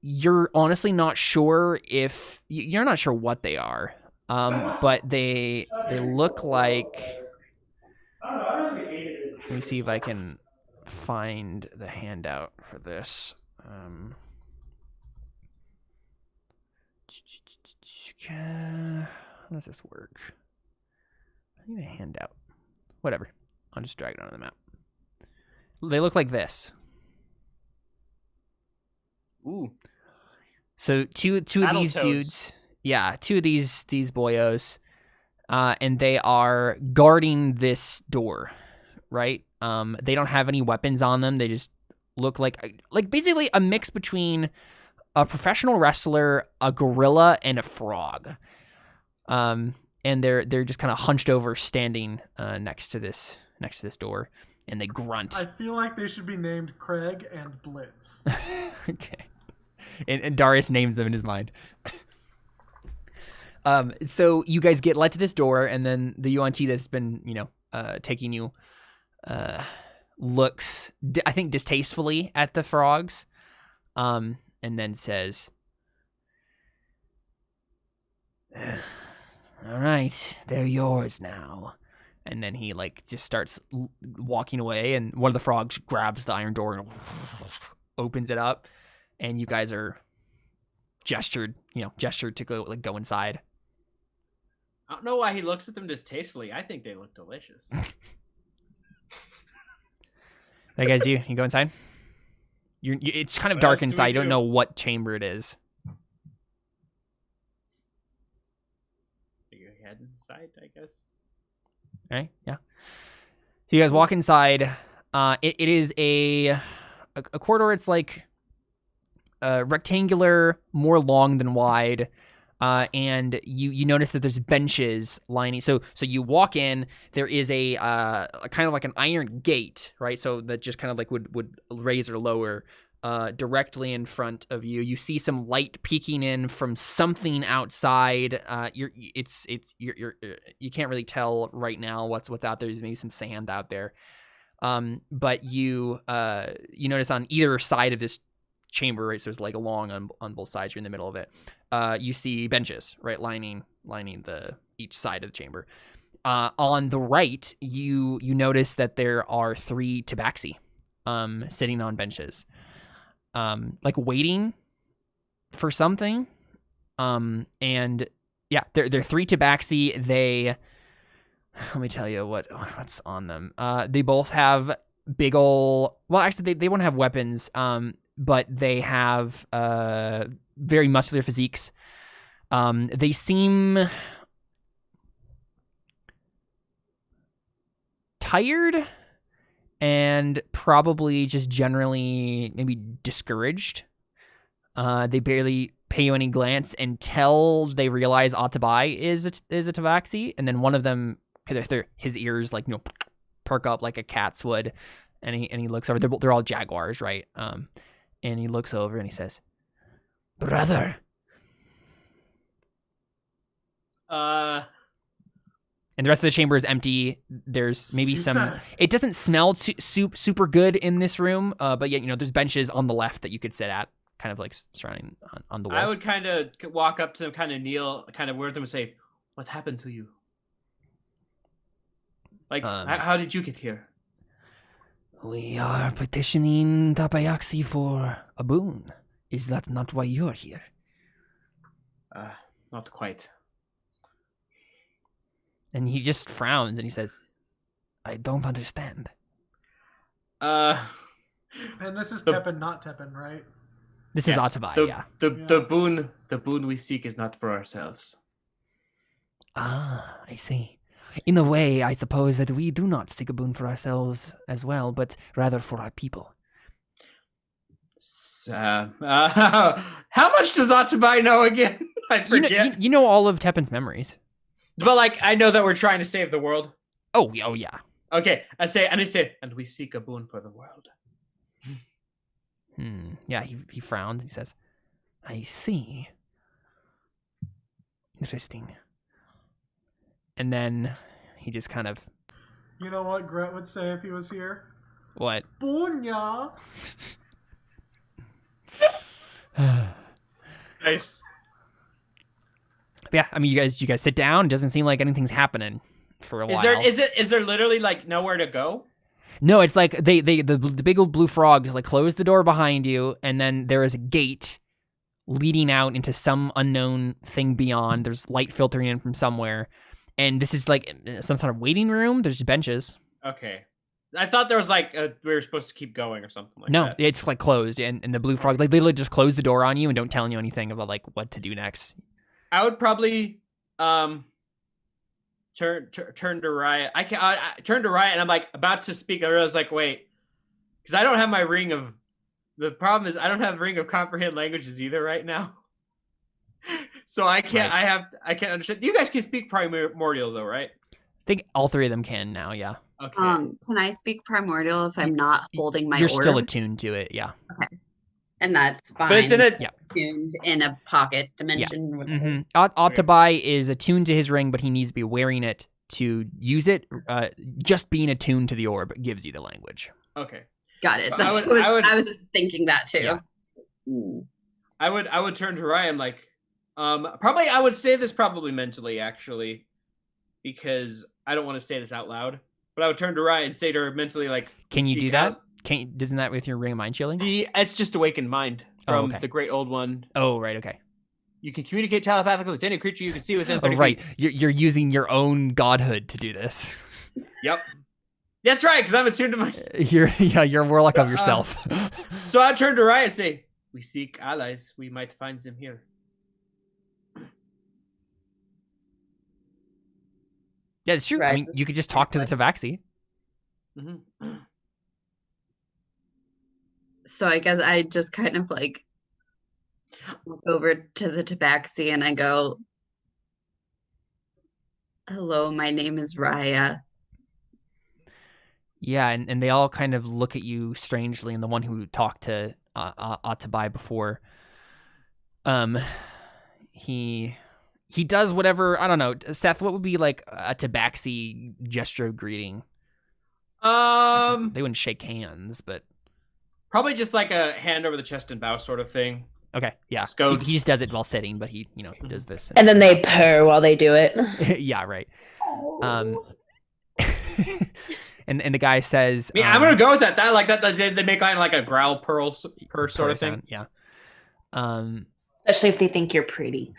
you're honestly not sure if you're not sure what they are, but they look like. Let me see if I can find the handout for this. How does this work? I need a handout. Whatever. I'll just drag it onto the map. They look like this. Ooh. So two of these dudes. Yeah, two of these boyos. And they are guarding this door, right? They don't have any weapons on them. They just look like basically a mix between a professional wrestler, a gorilla, and a frog. And they're just kind of hunched over, standing next to this door, and they grunt. I feel like they should be named Craig and Blitz. Okay. And Darius names them in his mind. So you guys get led to this door, and then the UNT that's been, taking you, looks, I think, distastefully at the frogs, and then says, "All right, they're yours now." And then he just starts walking away, and one of the frogs grabs the iron door and opens it up, and you guys are gestured to go inside. I don't know why he looks at them distastefully. I think they look delicious. What do you guys do? You go inside? It's kind of dark inside. You don't know what chamber it is. You head inside, I guess. All right, yeah. So you guys walk inside. It is a corridor. It's like rectangular, more long than wide. And you notice that there's benches lining. So you walk in. There is a kind of like an iron gate, right? So that just kind of would raise or lower directly in front of you. You see some light peeking in from something outside. You can't really tell right now what's out there. There's maybe some sand out there. But you notice on either side of this chamber, right? So there's along on both sides. You're in the middle of it. You see benches, right, lining each side of the chamber. On the right, you notice that there are 3 Tapayaxi, sitting on benches, waiting for something. And yeah, they're 3 Tapayaxi. Let me tell you what's on them. They both have big ol'. Well, actually, they won't have weapons. But they have very muscular physiques. They seem tired and probably just generally maybe discouraged. They barely pay you any glance until they realize Atabai is a Tapayaxi, and then one of them, his ears perk up like a cat's would, and he looks over. They're all jaguars, right? And he looks over and he says, "Brother." And the rest of the chamber is empty. There's maybe some. It doesn't smell super good in this room, but yeah, there's benches on the left that you could sit at, kind of surrounding on the walls. I would kind of walk up to them, kind of kneel, kind of word them and say, "What happened to you? How did you get here?" "We are petitioning Tapayaxi for a boon. Is that not why you're here?" Not quite. And he just frowns and he says, "I don't understand." And this is Teppan, not Teppan, right? This is Atabai, yeah. The boon we seek is not for ourselves. Ah, I see. In a way, I suppose that we do not seek a boon for ourselves as well, but rather for our people. How much does Atabai know again? I forget. You know all of Teppan's memories. But I know that we're trying to save the world. Oh yeah. Okay, I say, and we seek a boon for the world. Yeah, he frowns. He says, "I see. Interesting." And then he just kind of... You know what Gret would say if he was here? What? Bonya! Nice. Yeah, I mean, you guys sit down. It doesn't seem like anything's happening for a while. Is there literally like nowhere to go? No, it's like the big old blue frogs like close the door behind you, and then there is a gate leading out into some unknown thing beyond. There's light filtering in from somewhere, and this is like some sort of waiting room. There's benches. Okay. I thought there was like we were supposed to keep going or something like that. No, it's like closed, and the blue frog like literally just close the door on you and don't tell you anything about like what to do next. I would probably turn to Riot. I turn to Riot and I'm like about to speak. I realize like wait, because I don't have my ring of. The problem is I don't have ring of comprehend languages either right now. So I can't. Right. I can't understand. You guys can speak primordial though, right? I think all three of them can now. Yeah. Okay. Can I speak primordial if I'm not holding my You're orb? still attuned to it. Yeah. Okay. And that's fine. But it's in a tuned in a pocket dimension. Yeah. Mm-hmm. Octobi is attuned to his ring, but he needs to be wearing it to use it. Just being attuned to the orb gives you the language. Okay. Got it. So I was thinking that too. Yeah. I would turn to Ryan like, probably I would say this probably mentally actually, because I don't want to say this out loud. But I would turn to Ryan and say to her mentally like, "Can you do that? Isn't that with your ring of mind shielding?" It's just awakened mind from the great old one. Oh, right. Okay. You can communicate telepathically with any creature you can see within 30 right. feet. You're using your own godhood to do this. Yep. That's right, because I'm attuned to myself. You're a warlock of yourself. So I turn to Ryan and say, "We seek allies. We might find them here." Yeah, it's true. Right. I mean, you could just talk to the Tapayaxi. Mm-hmm. So I guess I just kind of like look over to the Tapayaxi and I go, "Hello, my name is Raya." Yeah, and they all kind of look at you strangely, and the one who talked to Octobi before, he does whatever, I don't know. Seth, what would be like a Tapayaxi gesture of greeting? They wouldn't shake hands, but probably just like a hand over the chest and bow sort of thing. Okay, yeah. He just does it while sitting, but he does this. And then they purr while they do it. Yeah, right. And the guy says, "Yeah, I'm gonna go with that. That like that they make like a growl purr sort of thing." Yeah. Especially if they think you're pretty.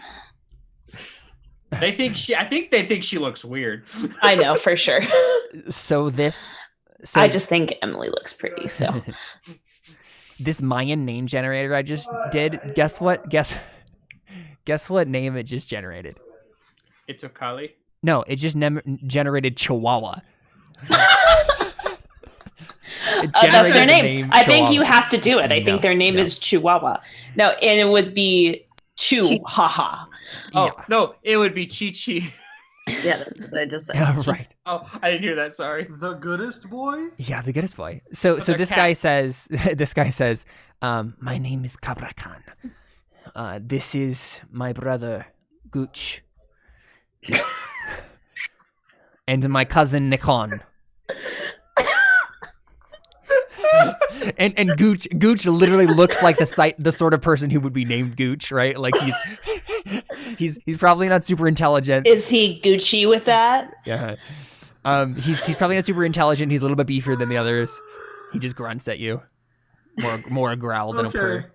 I think they think she looks weird. I know for sure. So I just think Emily looks pretty. So this Mayan name generator I just did. Guess what? Guess what name it just generated? It's Okali. No, it just generated Chihuahua. That's their name. I think you have to do it. I think their name is Chihuahua. No, and it would be Chihuahua. Oh, yeah. No, it would be Chi-Chi. Yeah, that's what I just said. Yeah, right. Oh, I didn't hear that. Sorry. The goodest boy? Yeah, the goodest boy. So this guy says, my name is Cabra Khan. This is my brother, Gooch. And my cousin, Nikon. and Gooch literally looks like the sort of person who would be named Gooch, right? Like he's probably not super intelligent. Is he Gucci with that? Yeah. He's probably not super intelligent. He's a little bit beefier than the others. He just grunts at you. More a growl than a purr.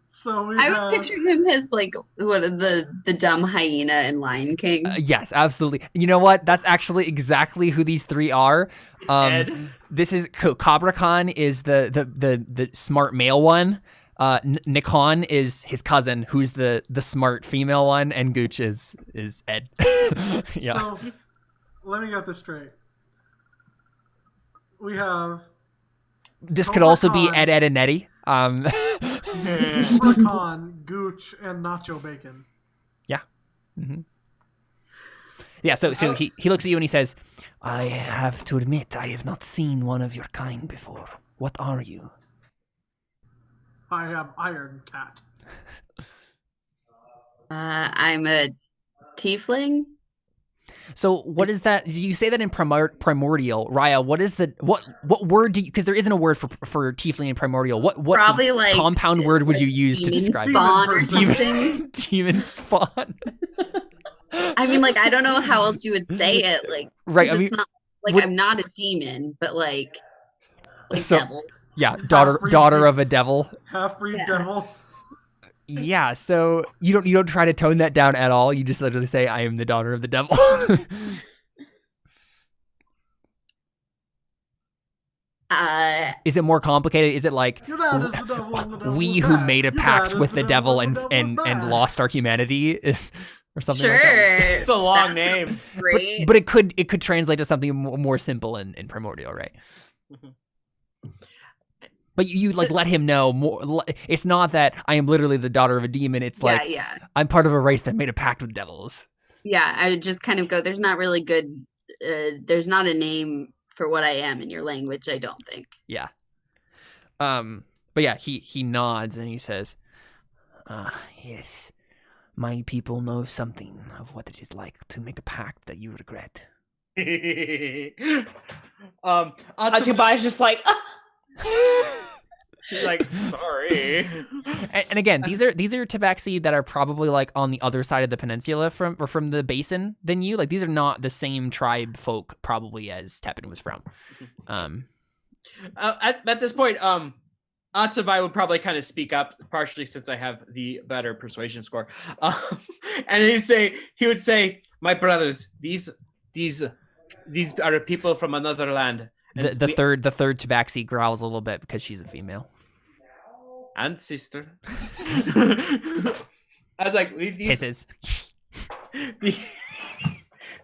So I was picturing him as like the dumb hyena in Lion King. Yes, absolutely. You know what? That's actually exactly who these three are. This is Cabra Khan is the smart male one. Nikon is his cousin, who's the smart female one, and Gooch is Ed. Yeah. So let me get this straight. We have. This could also be Ed, and Eddie. Khan, Gooch, and Nacho Bacon. Yeah. Mm-hmm. Yeah, so he looks at you and he says, "I have to admit, I have not seen one of your kind before. What are you?" I am Iron Cat. I'm a tiefling. So what is that? You say that in primordial, Raya. What is the what word do you? Because there isn't a word for tiefling in primordial. What Probably like compound word would you use to demon describe spawn or it? something. Demon spawn. I mean, like, I don't know how else you would say it. Like, Right. I it's mean, not like I'm not a demon, but like so, devil. yeah, daughter of a devil. Half-breed devil. Yeah, so you don't try to tone that down at all. You just literally say, "I am the daughter of the devil." Is it more complicated? Is it like Your dad is the devil and the devil we is who bad. made a Your pact dad is with the the devil and devil is bad. lost our humanity is or something Sure, like that? It's a long that name. sounds Great. But it could translate to something more simple in primordial, right? But you like let him know more. It's not that I am literally the daughter of a demon. It's like yeah. I'm part of a race that made a pact with devils. Yeah, I would just kind of go, there's not really good, there's not a name for what I am in your language, I don't think. Yeah. But yeah, he nods and he says, yes, my people know something of what it is like to make a pact that you regret. Achuba's just like, He's like, sorry. And again, these are Tabaxi that are probably like on the other side of the peninsula from the basin than you. Like these are not the same tribe folk probably as Tepin was from. At this point, Atsubai would probably kind of speak up, partially since I have the better persuasion score. And he would say, "My brothers, these are people from another land." The third Tabaxi growls a little bit because she's a female. And sister. I was like, Hisses. It's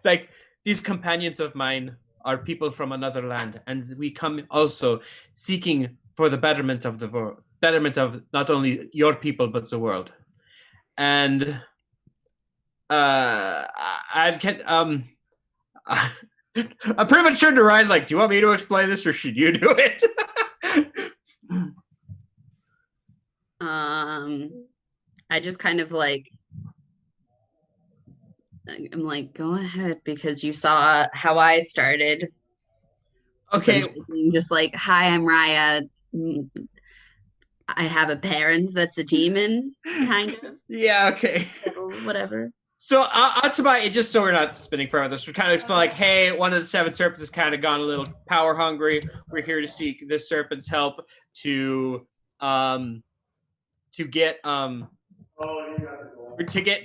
like, these companions of mine are people from another land, and we come also seeking for the betterment of the world, betterment of not only your people but the world. And I'm pretty much sure to rise. Like, do you want me to explain this, or should you do it? I just kind of like, I'm like, go ahead, because you saw how I started. Okay. So just like, hi, I'm Raya. I have a parent that's a demon, kind of. Yeah, okay. Whatever. So Atsubai, just so we're not spinning forever, this would kind of explain like, hey, one of the seven serpents has kind of gone a little power hungry. We're here to seek this serpent's help to get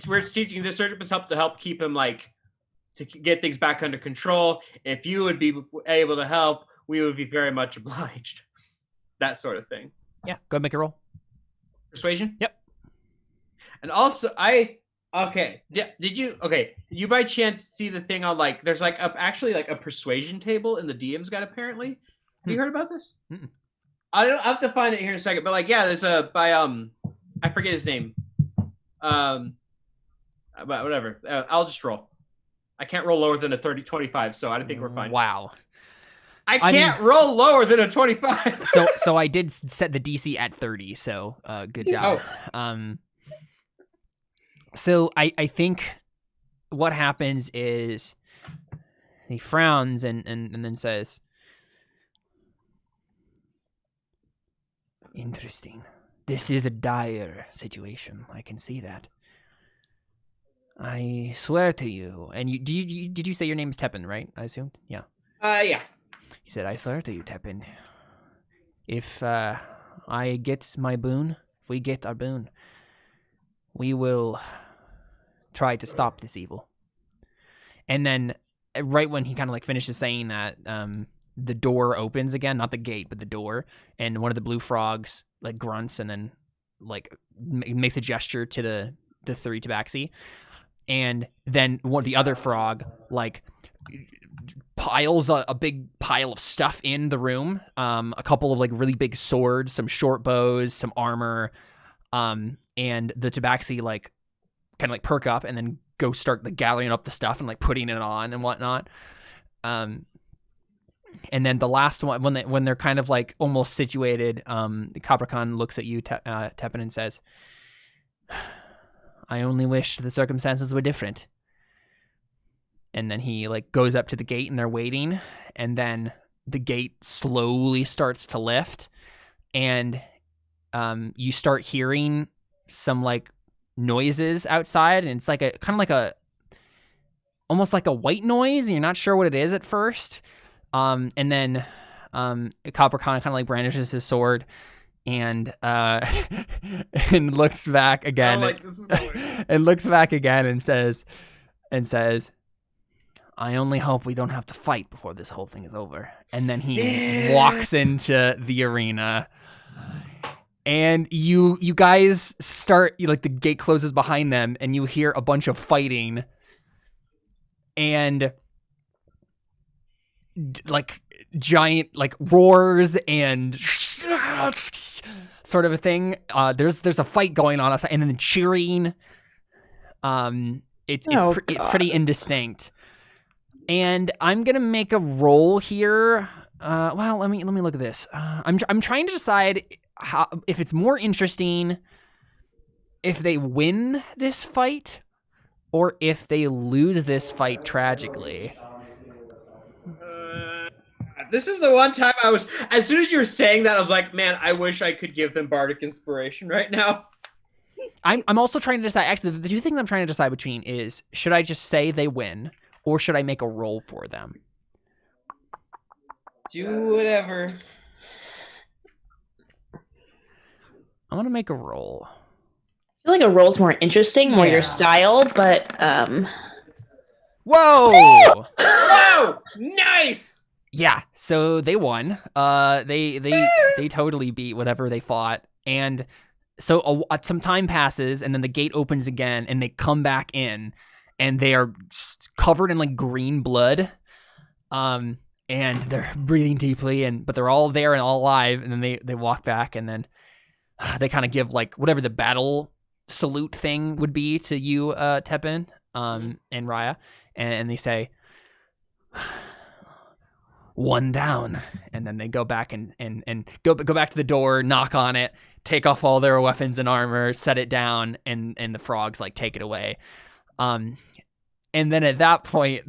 we're seeking this serpent's help to help keep him like to get things back under control. If you would be able to help, we would be very much obliged. That sort of thing. Yeah, go ahead, make a roll. Persuasion? Yep. And also did you by chance see the thing on like there's like actually like a persuasion table in the DM's guide apparently? Have you heard about this? Mm-mm. I'll have to find it here in a second, but like yeah, there's a by I forget his name. But whatever. I'll just roll. I can't roll lower than a 25, so I don't think we're fine. Wow. I can't roll lower than a 25. So I did set the DC at 30, so good job. So I think what happens is he frowns and then says, interesting. This is a dire situation. I can see that. I swear to you, and did you say your name is Tepin, right? I assumed? Yeah. Yeah. He said, I swear to you, Tepin, if I get my boon, if we get our boon, we will try to stop this evil. And then right when he kind of like finishes saying that, the door opens again, not the gate, but the door, and one of the blue frogs like grunts and then like makes a gesture to the three Tabaxi. And then one of the other frog like piles a big pile of stuff in the room, a couple of like really big swords, some short bows, some armor, and the Tabaxi like kind of like perk up and then go start like gathering up the stuff and like putting it on and whatnot. And then the last one, when they're kind of like almost situated, the Capricorn looks at you, Tepin, and says, I only wish the circumstances were different. And then he like goes up to the gate and they're waiting, and then the gate slowly starts to lift, and you start hearing some like noises outside, and it's like a kind of like a almost like a white noise, and you're not sure what it is at first. And then Coppercon kind of like brandishes his sword and and looks back again. And looks back again and says, I only hope we don't have to fight before this whole thing is over. And then he walks into the arena. And you guys start, like, the gate closes behind them, and you hear a bunch of fighting. And, like, giant, like, roars and sort of a thing. There's a fight going on outside, and then cheering. It's pretty indistinct. And I'm gonna make a roll here. Well, let me look at this. I'm trying to decide if it's more interesting if they win this fight or if they lose this fight tragically. This is the one time as soon as you were saying that, I was like, man, I wish I could give them bardic inspiration right now. I'm also trying to decide. Actually, the two things I'm trying to decide between is, should I just say they win, or should I make a roll for them? Do whatever. I'm gonna make a roll. I feel like a roll's more interesting, more your style, but Whoa! Whoa! Nice! Yeah, so they won. They totally beat whatever they fought, and so some time passes, and then the gate opens again, and they come back in, and they are covered in like green blood, and they're breathing deeply, but they're all there and all alive, and then they walk back, and then they kind of give like whatever the battle salute thing would be to you, Tepin, and Raya, and they say, one down, and then they go back and go back to the door, knock on it, take off all their weapons and armor, set it down, and the frogs like take it away. And then at that point,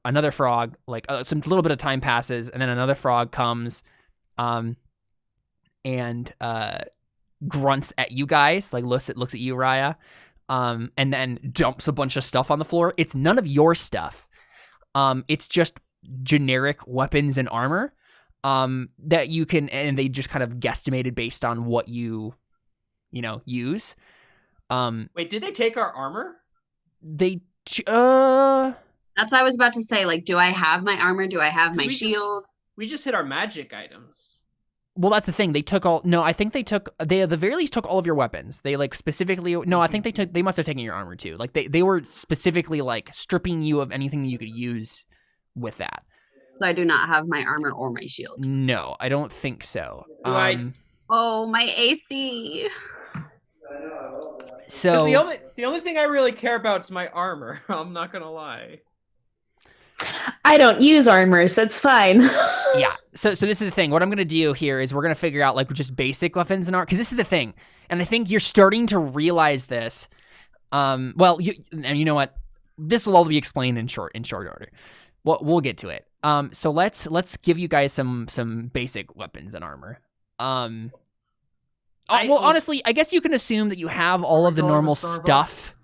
another frog, like some little bit of time passes, and then another frog comes, and grunts at you guys, like looks at you, Raya, and then dumps a bunch of stuff on the floor. It's none of your stuff. It's just generic weapons and armor that you can, and they just kind of guesstimated based on what you use. Wait, did they take our armor? They That's what I was about to say. Like, do I have my armor? Do I have my shield? We just hit our magic items. Well, that's the thing. They took all. No, I think they at the very least took all of your weapons. They like specifically. No, I think they must have taken your armor too. Like they were specifically like stripping you of anything you could use with that. So I do not have my armor or my shield. No, I don't think so. Oh, my AC. So the only thing I really care about is my armor. I'm not gonna lie. I don't use armor, so it's fine. Yeah. So this is the thing. What I'm gonna do here is we're gonna figure out like just basic weapons and armor, because this is the thing, and I think you're starting to realize this. Well, you know what? This will all be explained in short order. We'll get to it. So let's give you guys some basic weapons and armor. Honestly, I guess you can assume that you have all of the normal stuff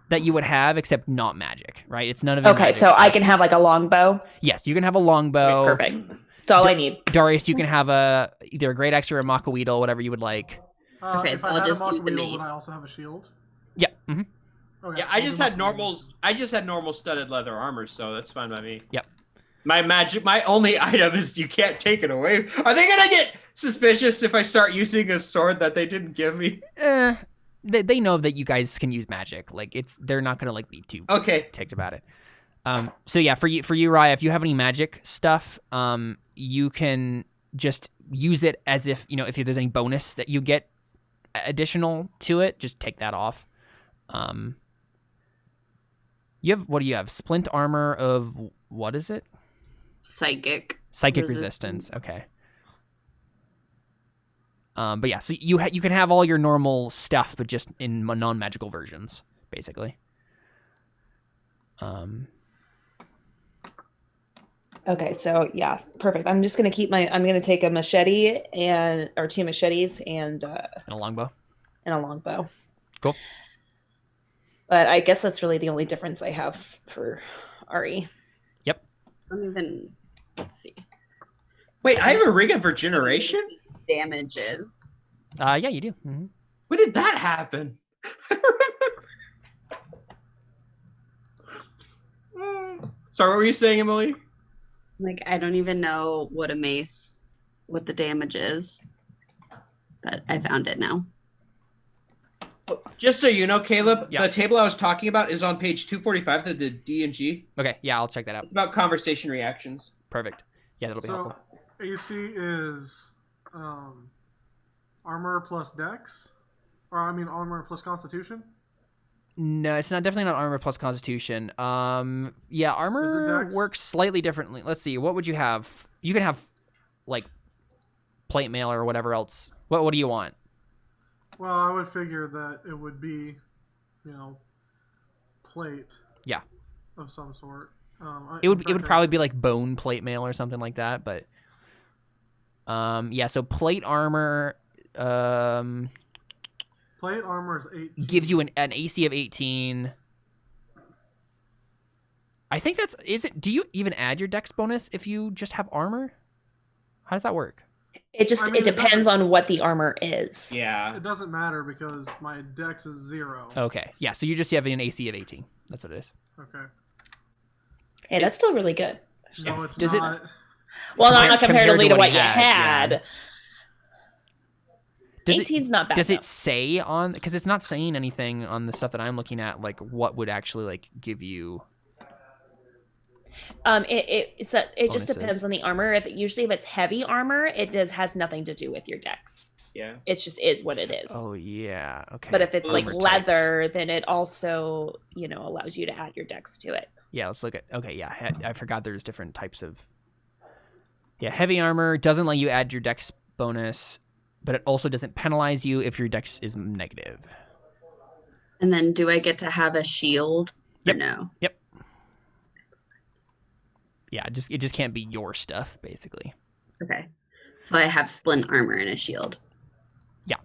that you would have, except not magic, right? It's none of it. Okay, so stuff. I can have like a longbow. Yes, you can have a longbow. Okay, perfect. That's all I need. Darius, you can have either a great axe or a macaweedle, whatever you would like. Okay, so I'll just use the mace. Would I also have a shield? Yeah. Mm-hmm. Okay, yeah, I just had normal studded leather armor, so that's fine by me. Yep. My only item is you can't take it away. Are they gonna get suspicious if I start using a sword that they didn't give me? They know that you guys can use magic. Like they're not gonna like be too ticked about it. So yeah, for you, Raya, if you have any magic stuff, you can just use it as if if there's any bonus that you get additional to it, just take that off. What do you have? Splint armor of what is it? Psychic resistance. Okay. But yeah, so you can have all your normal stuff, but just in non-magical versions, basically. Okay, so yeah, perfect. I'm just gonna I'm gonna take a machete or 2 machetes and a longbow. And a longbow. Cool. But I guess that's really the only difference I have for Ari. Yep. Let's see. Wait, I have a rig of regeneration? Damages. Yeah, you do. Mm-hmm. When did that happen? Sorry, what were you saying, Emily? Like, I don't even know what the damage is, but I found it now. Just so you know, Caleb, Yeah. the table I was talking about is on page 245 of the D&G. Okay, yeah, I'll check that out. It's about conversation reactions. Perfect. Yeah, that'll be helpful. AC is armor plus dex? Or, I mean, armor plus constitution? No, it's definitely not armor plus constitution. Yeah, armor works slightly differently. Let's see, what would you have? You can have, like, plate mail or whatever else. What do you want? Well, I would figure that it would be, plate. Yeah. Of some sort. It would probably be like bone plate mail or something like that, but yeah, so plate armor plate armor is 18. gives you an AC of 18. I think do you even add your dex bonus if you just have armor? How does that work? It depends on what the armor is. Yeah. It doesn't matter because my dex is 0. Okay. Yeah, so you just have an AC of 18. That's what it is. Okay. Hey, that's still really good. No, it's Does not. Well, not comparatively to what you has, had. Yeah. 18's not bad. Does though. it say on, because it's not saying anything on the stuff that I'm looking at, like what would actually like give you it just bonuses? depends on the armor. If it's heavy armor, has nothing to do with your dex. Yeah. It just is what it is. Oh yeah, okay. But if it's like Armor leather, types. then it also, allows you to add your dex to it. Yeah, let's look at. Okay, yeah, I forgot there's different types of. Yeah, heavy armor doesn't let you add your dex bonus, but it also doesn't penalize you if your dex is negative. And then, do I get to have a shield? Yep. Or no. Yep. Yeah, it just can't be your stuff, basically. Okay. So I have splint armor and a shield. Yeah.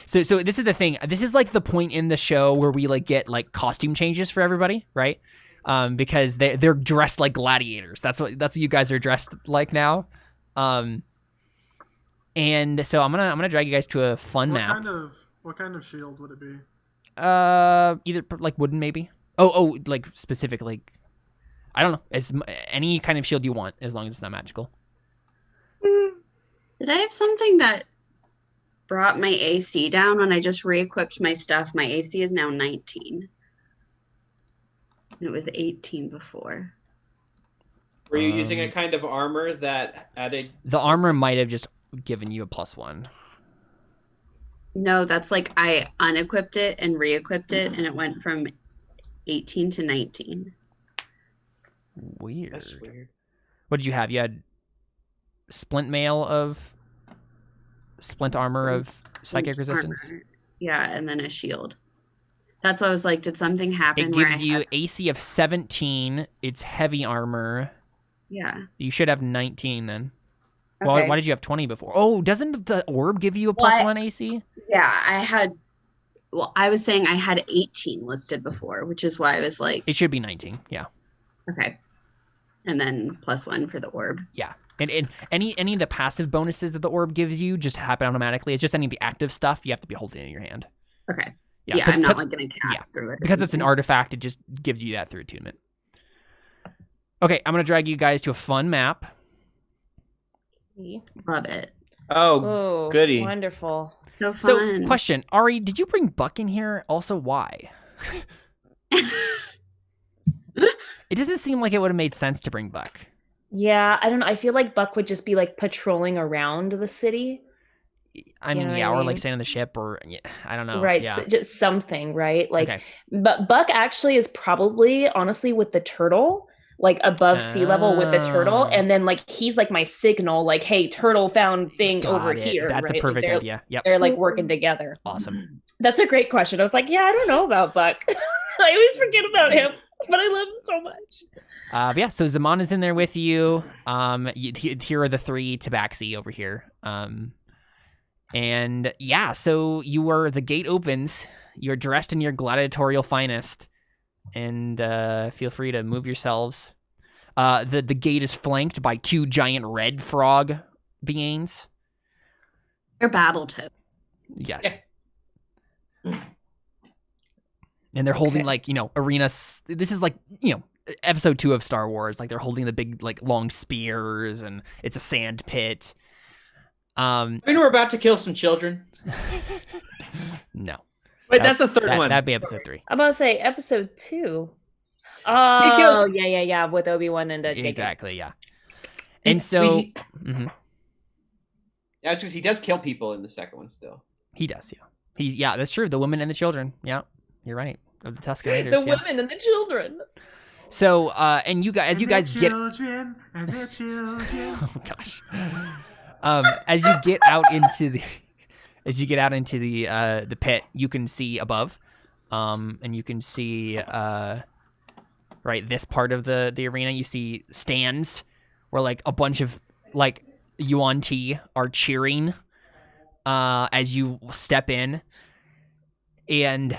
So this is the thing. This is like the point in the show where we like get like costume changes for everybody, right? Because they're dressed like gladiators. That's what you guys are dressed like now. And so I'm gonna drag you guys to a fun map. What kind of shield would it be? Either like wooden maybe. Oh, like specific like. I don't know. As any kind of shield you want, as long as it's not magical. Did I have something that brought my AC down when I just re-equipped my stuff? My AC is now 19. And it was 18 before. Were you using a kind of armor that added... The armor might have just given you a +1. No, that's like I unequipped it and re-equipped it, and it went from 18 to 19. Weird. That's weird. What did you have? You had splint mail of splint armor of psychic resistance. Armor. Yeah, and then a shield. That's what I was like. Did something happen? It gives you AC of 17. It's heavy armor. Yeah. You should have 19 then. Okay. Why did you have 20 before? Oh, doesn't the orb give you a +1 AC? Yeah, I was saying I had 18 listed before, which is why I was like... It should be 19, yeah. Okay. And then +1 for the orb. Yeah. And any of the passive bonuses that the orb gives you just happen automatically. It's just any of the active stuff you have to be holding in your hand. Okay. Yeah, Yeah, I'm not like going to cast through it. Because it's an artifact, it just gives you that through attunement. Okay, I'm going to drag you guys to a fun map. Love it. Oh, goody. Wonderful. So fun. So, question. Ari, did you bring Buck in here? Also, why? It doesn't seem like it would have made sense to bring Buck. Yeah, I don't know. I feel like Buck would just be like patrolling around the city. I mean, yeah, or like staying on the ship, or I don't know. Right, Yeah. so just something, right? Like, Okay. but Buck actually is probably, honestly, with the turtle, like above sea level with the turtle, and then like he's like my signal, like, hey, turtle found thing Got over it. here. That's right? a perfect Like, idea. Yep. They're like working together. Awesome. That's a great question. I was like, yeah, I don't know about Buck. I always forget about him. but I love him so much. But yeah, so Zaman is in there with you. Here are the 3 Tabaxi over here. And yeah, so the gate opens. You're dressed in your gladiatorial finest, and feel free to move yourselves. The gate is flanked by 2 giant red frog beings. They're battle toads. Yes. And they're holding arenas. This is episode 2 of Star Wars. Like they're holding the big long spears, and it's a sand pit. We're about to kill some children. No. Wait, that's the third one. That'd be episode 3. I'm about to say episode 2. Oh, yeah, with Obi-Wan and Jacob. Exactly, yeah. And so... Yeah, it's because he does kill people in the second one still. He does, yeah. That's true. The women and the children. Yeah, you're right. Of the Tusken Raiders. The women and the children. So, and you guys, children and their children. Oh gosh. As you get out into the pit, you can see above, and you can see right this part of the arena. You see stands where a bunch of Yuan Ti are cheering as you step in, and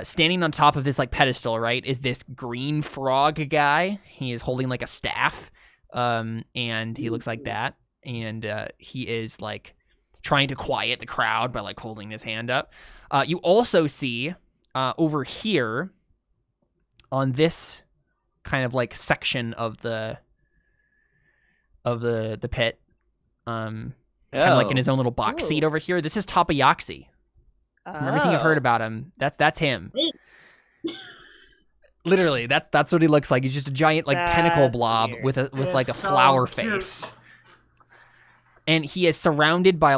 standing on top of this pedestal, right, is this green frog guy. He is holding a staff, and he looks like that, and he is trying to quiet the crowd by holding his hand up. You also see over here on this kind of section of the pit, kind of in his own little box seat over here. This is Tapayaxi. From everything I've heard about him, that's him. Literally, that's what he looks like. He's just a giant tentacle blob with a flower face. And he is surrounded by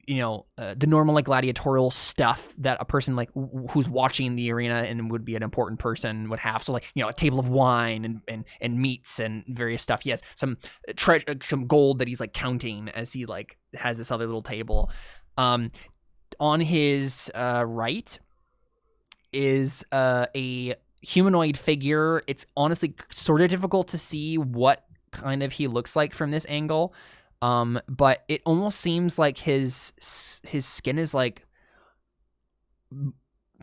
the normal gladiatorial stuff that a person who's watching the arena and would be an important person would have. So a table of wine and meats and various stuff. He has some gold that he's counting as he has this other little table. On his right is a humanoid figure. It's honestly sort of difficult to see what kind of he looks like from this angle. But it almost seems like his skin is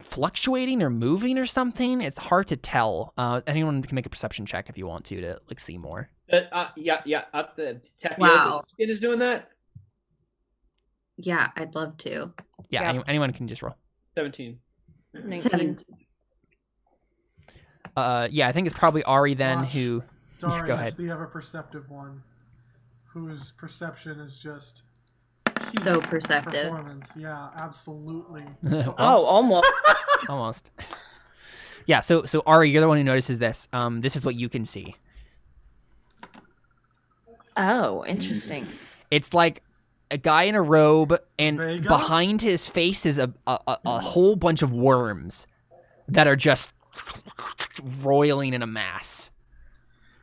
fluctuating or moving or something. It's hard to tell. Anyone can make a perception check if you want to see more. The Wow. skin is doing that. Yeah, I'd love to. Yeah. Anyone can just roll. 17. 17. Yeah, I think it's probably Ari then. Watch. Who. Darius, Go ahead. the ever-perceptive one, whose perception is just So perceptive. performance. Yeah, absolutely. Almost. Almost. Yeah, so Ari, you're the one who notices this. This is what you can see. Oh, interesting. It's like a guy in a robe, and Vega? behind his face is a whole bunch of worms that are just roiling in a mass.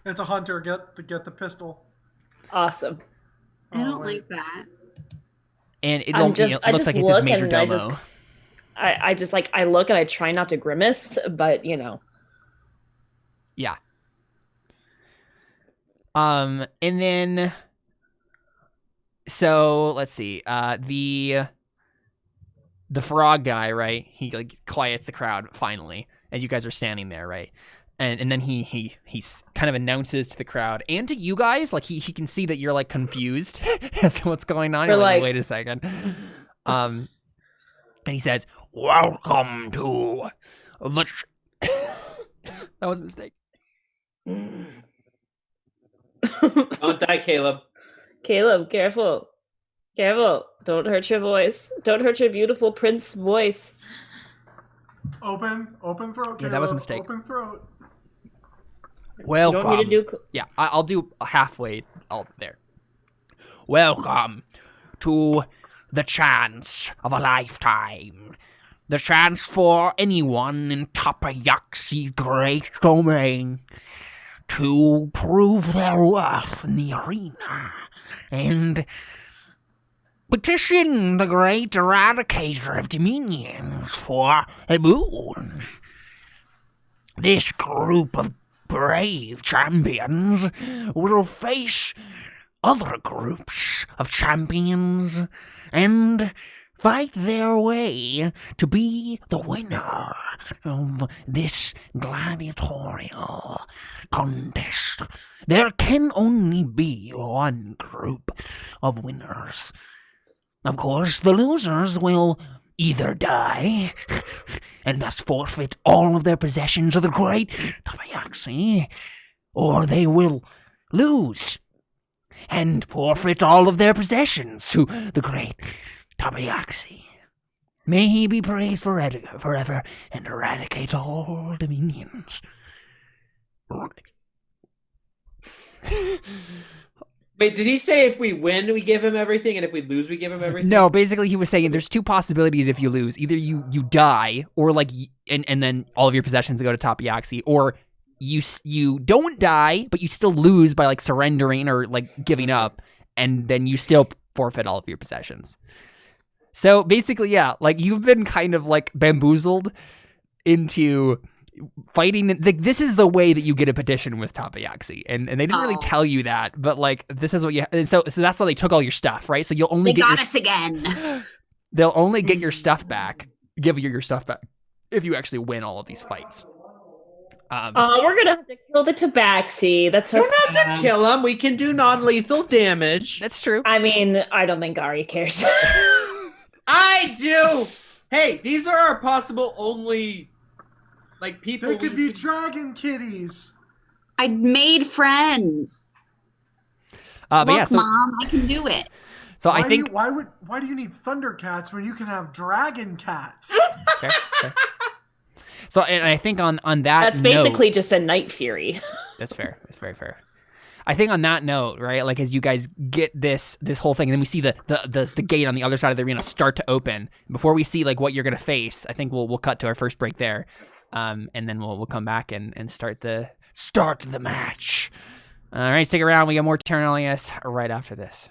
It's a hunter. Get the pistol. Awesome. I don't wait. like that. And it I looks just like it's his look major and I domo. I just I look and I try not to grimace, but Yeah. And then, so let's see. The frog guy, right? He quiets the crowd finally as you guys are standing there, right? And then he kind of announces to the crowd and to you guys, he can see that you're confused as to what's going on. You're wait a second. And he says, "Welcome to the." That was a mistake. Don't die, Caleb. Caleb, careful. Careful. Don't hurt your voice. Don't hurt your beautiful prince voice. Open throat. Caleb. Yeah, that was a mistake. Open throat. You don't need to do. Yeah, I'll do halfway there. Welcome to the chance of a lifetime. The chance for anyone in Tapayaxi's great domain to prove their worth in the arena and petition the great Eradicator of Dominions for a boon. this group of brave champions will face other groups of champions and fight their way to be the winner of this gladiatorial contest. There can only be one group of winners. Of course, the losers will either die and thus forfeit all of their possessions of the great Tapayaxi, or they will lose and forfeit all of their possessions to the great Tapayaxi. May he be praised forever and eradicate all dominions. Wait, did he say if we win, we give him everything, and if we lose, we give him everything? No, basically he was saying there's two possibilities if you lose. Either you die, or like, and then all of your possessions go to Tapayaxi, or you don't die, but you still lose by like surrendering or like giving up, and then you still forfeit all of your possessions. So basically, yeah, like you've been kind of like bamboozled into fighting. Like, this is the way that you get a petition with Tapayaxi, and they didn't really tell you that, but like this is what you. So that's why they took all your stuff, right? So you'll only They got us again. They'll only get your stuff back, give you your stuff back, if you actually win all of these fights. We're gonna have to kill the Tabaxi. That's so We don't have to kill him. We can do non-lethal damage. That's true. I mean, I don't think Ari cares. I do. Hey, these are our possible only, like, people. They could be dragon kitties. I made friends. But Look, yeah, so, Mom, I can do it. so I think Why do you need Thundercats when you can have Dragon Cats? fair. So, and I think on that That's basically just a Night Fury. That's fair. That's very fair. I think on that note, right, like as you guys get this whole thing, and then we see the gate on the other side of the arena start to open. Before we see like what you're gonna face, I think we'll cut to our first break there, and then we'll come back and start the match. All right, stick around. We got more Terra Nullius right after this.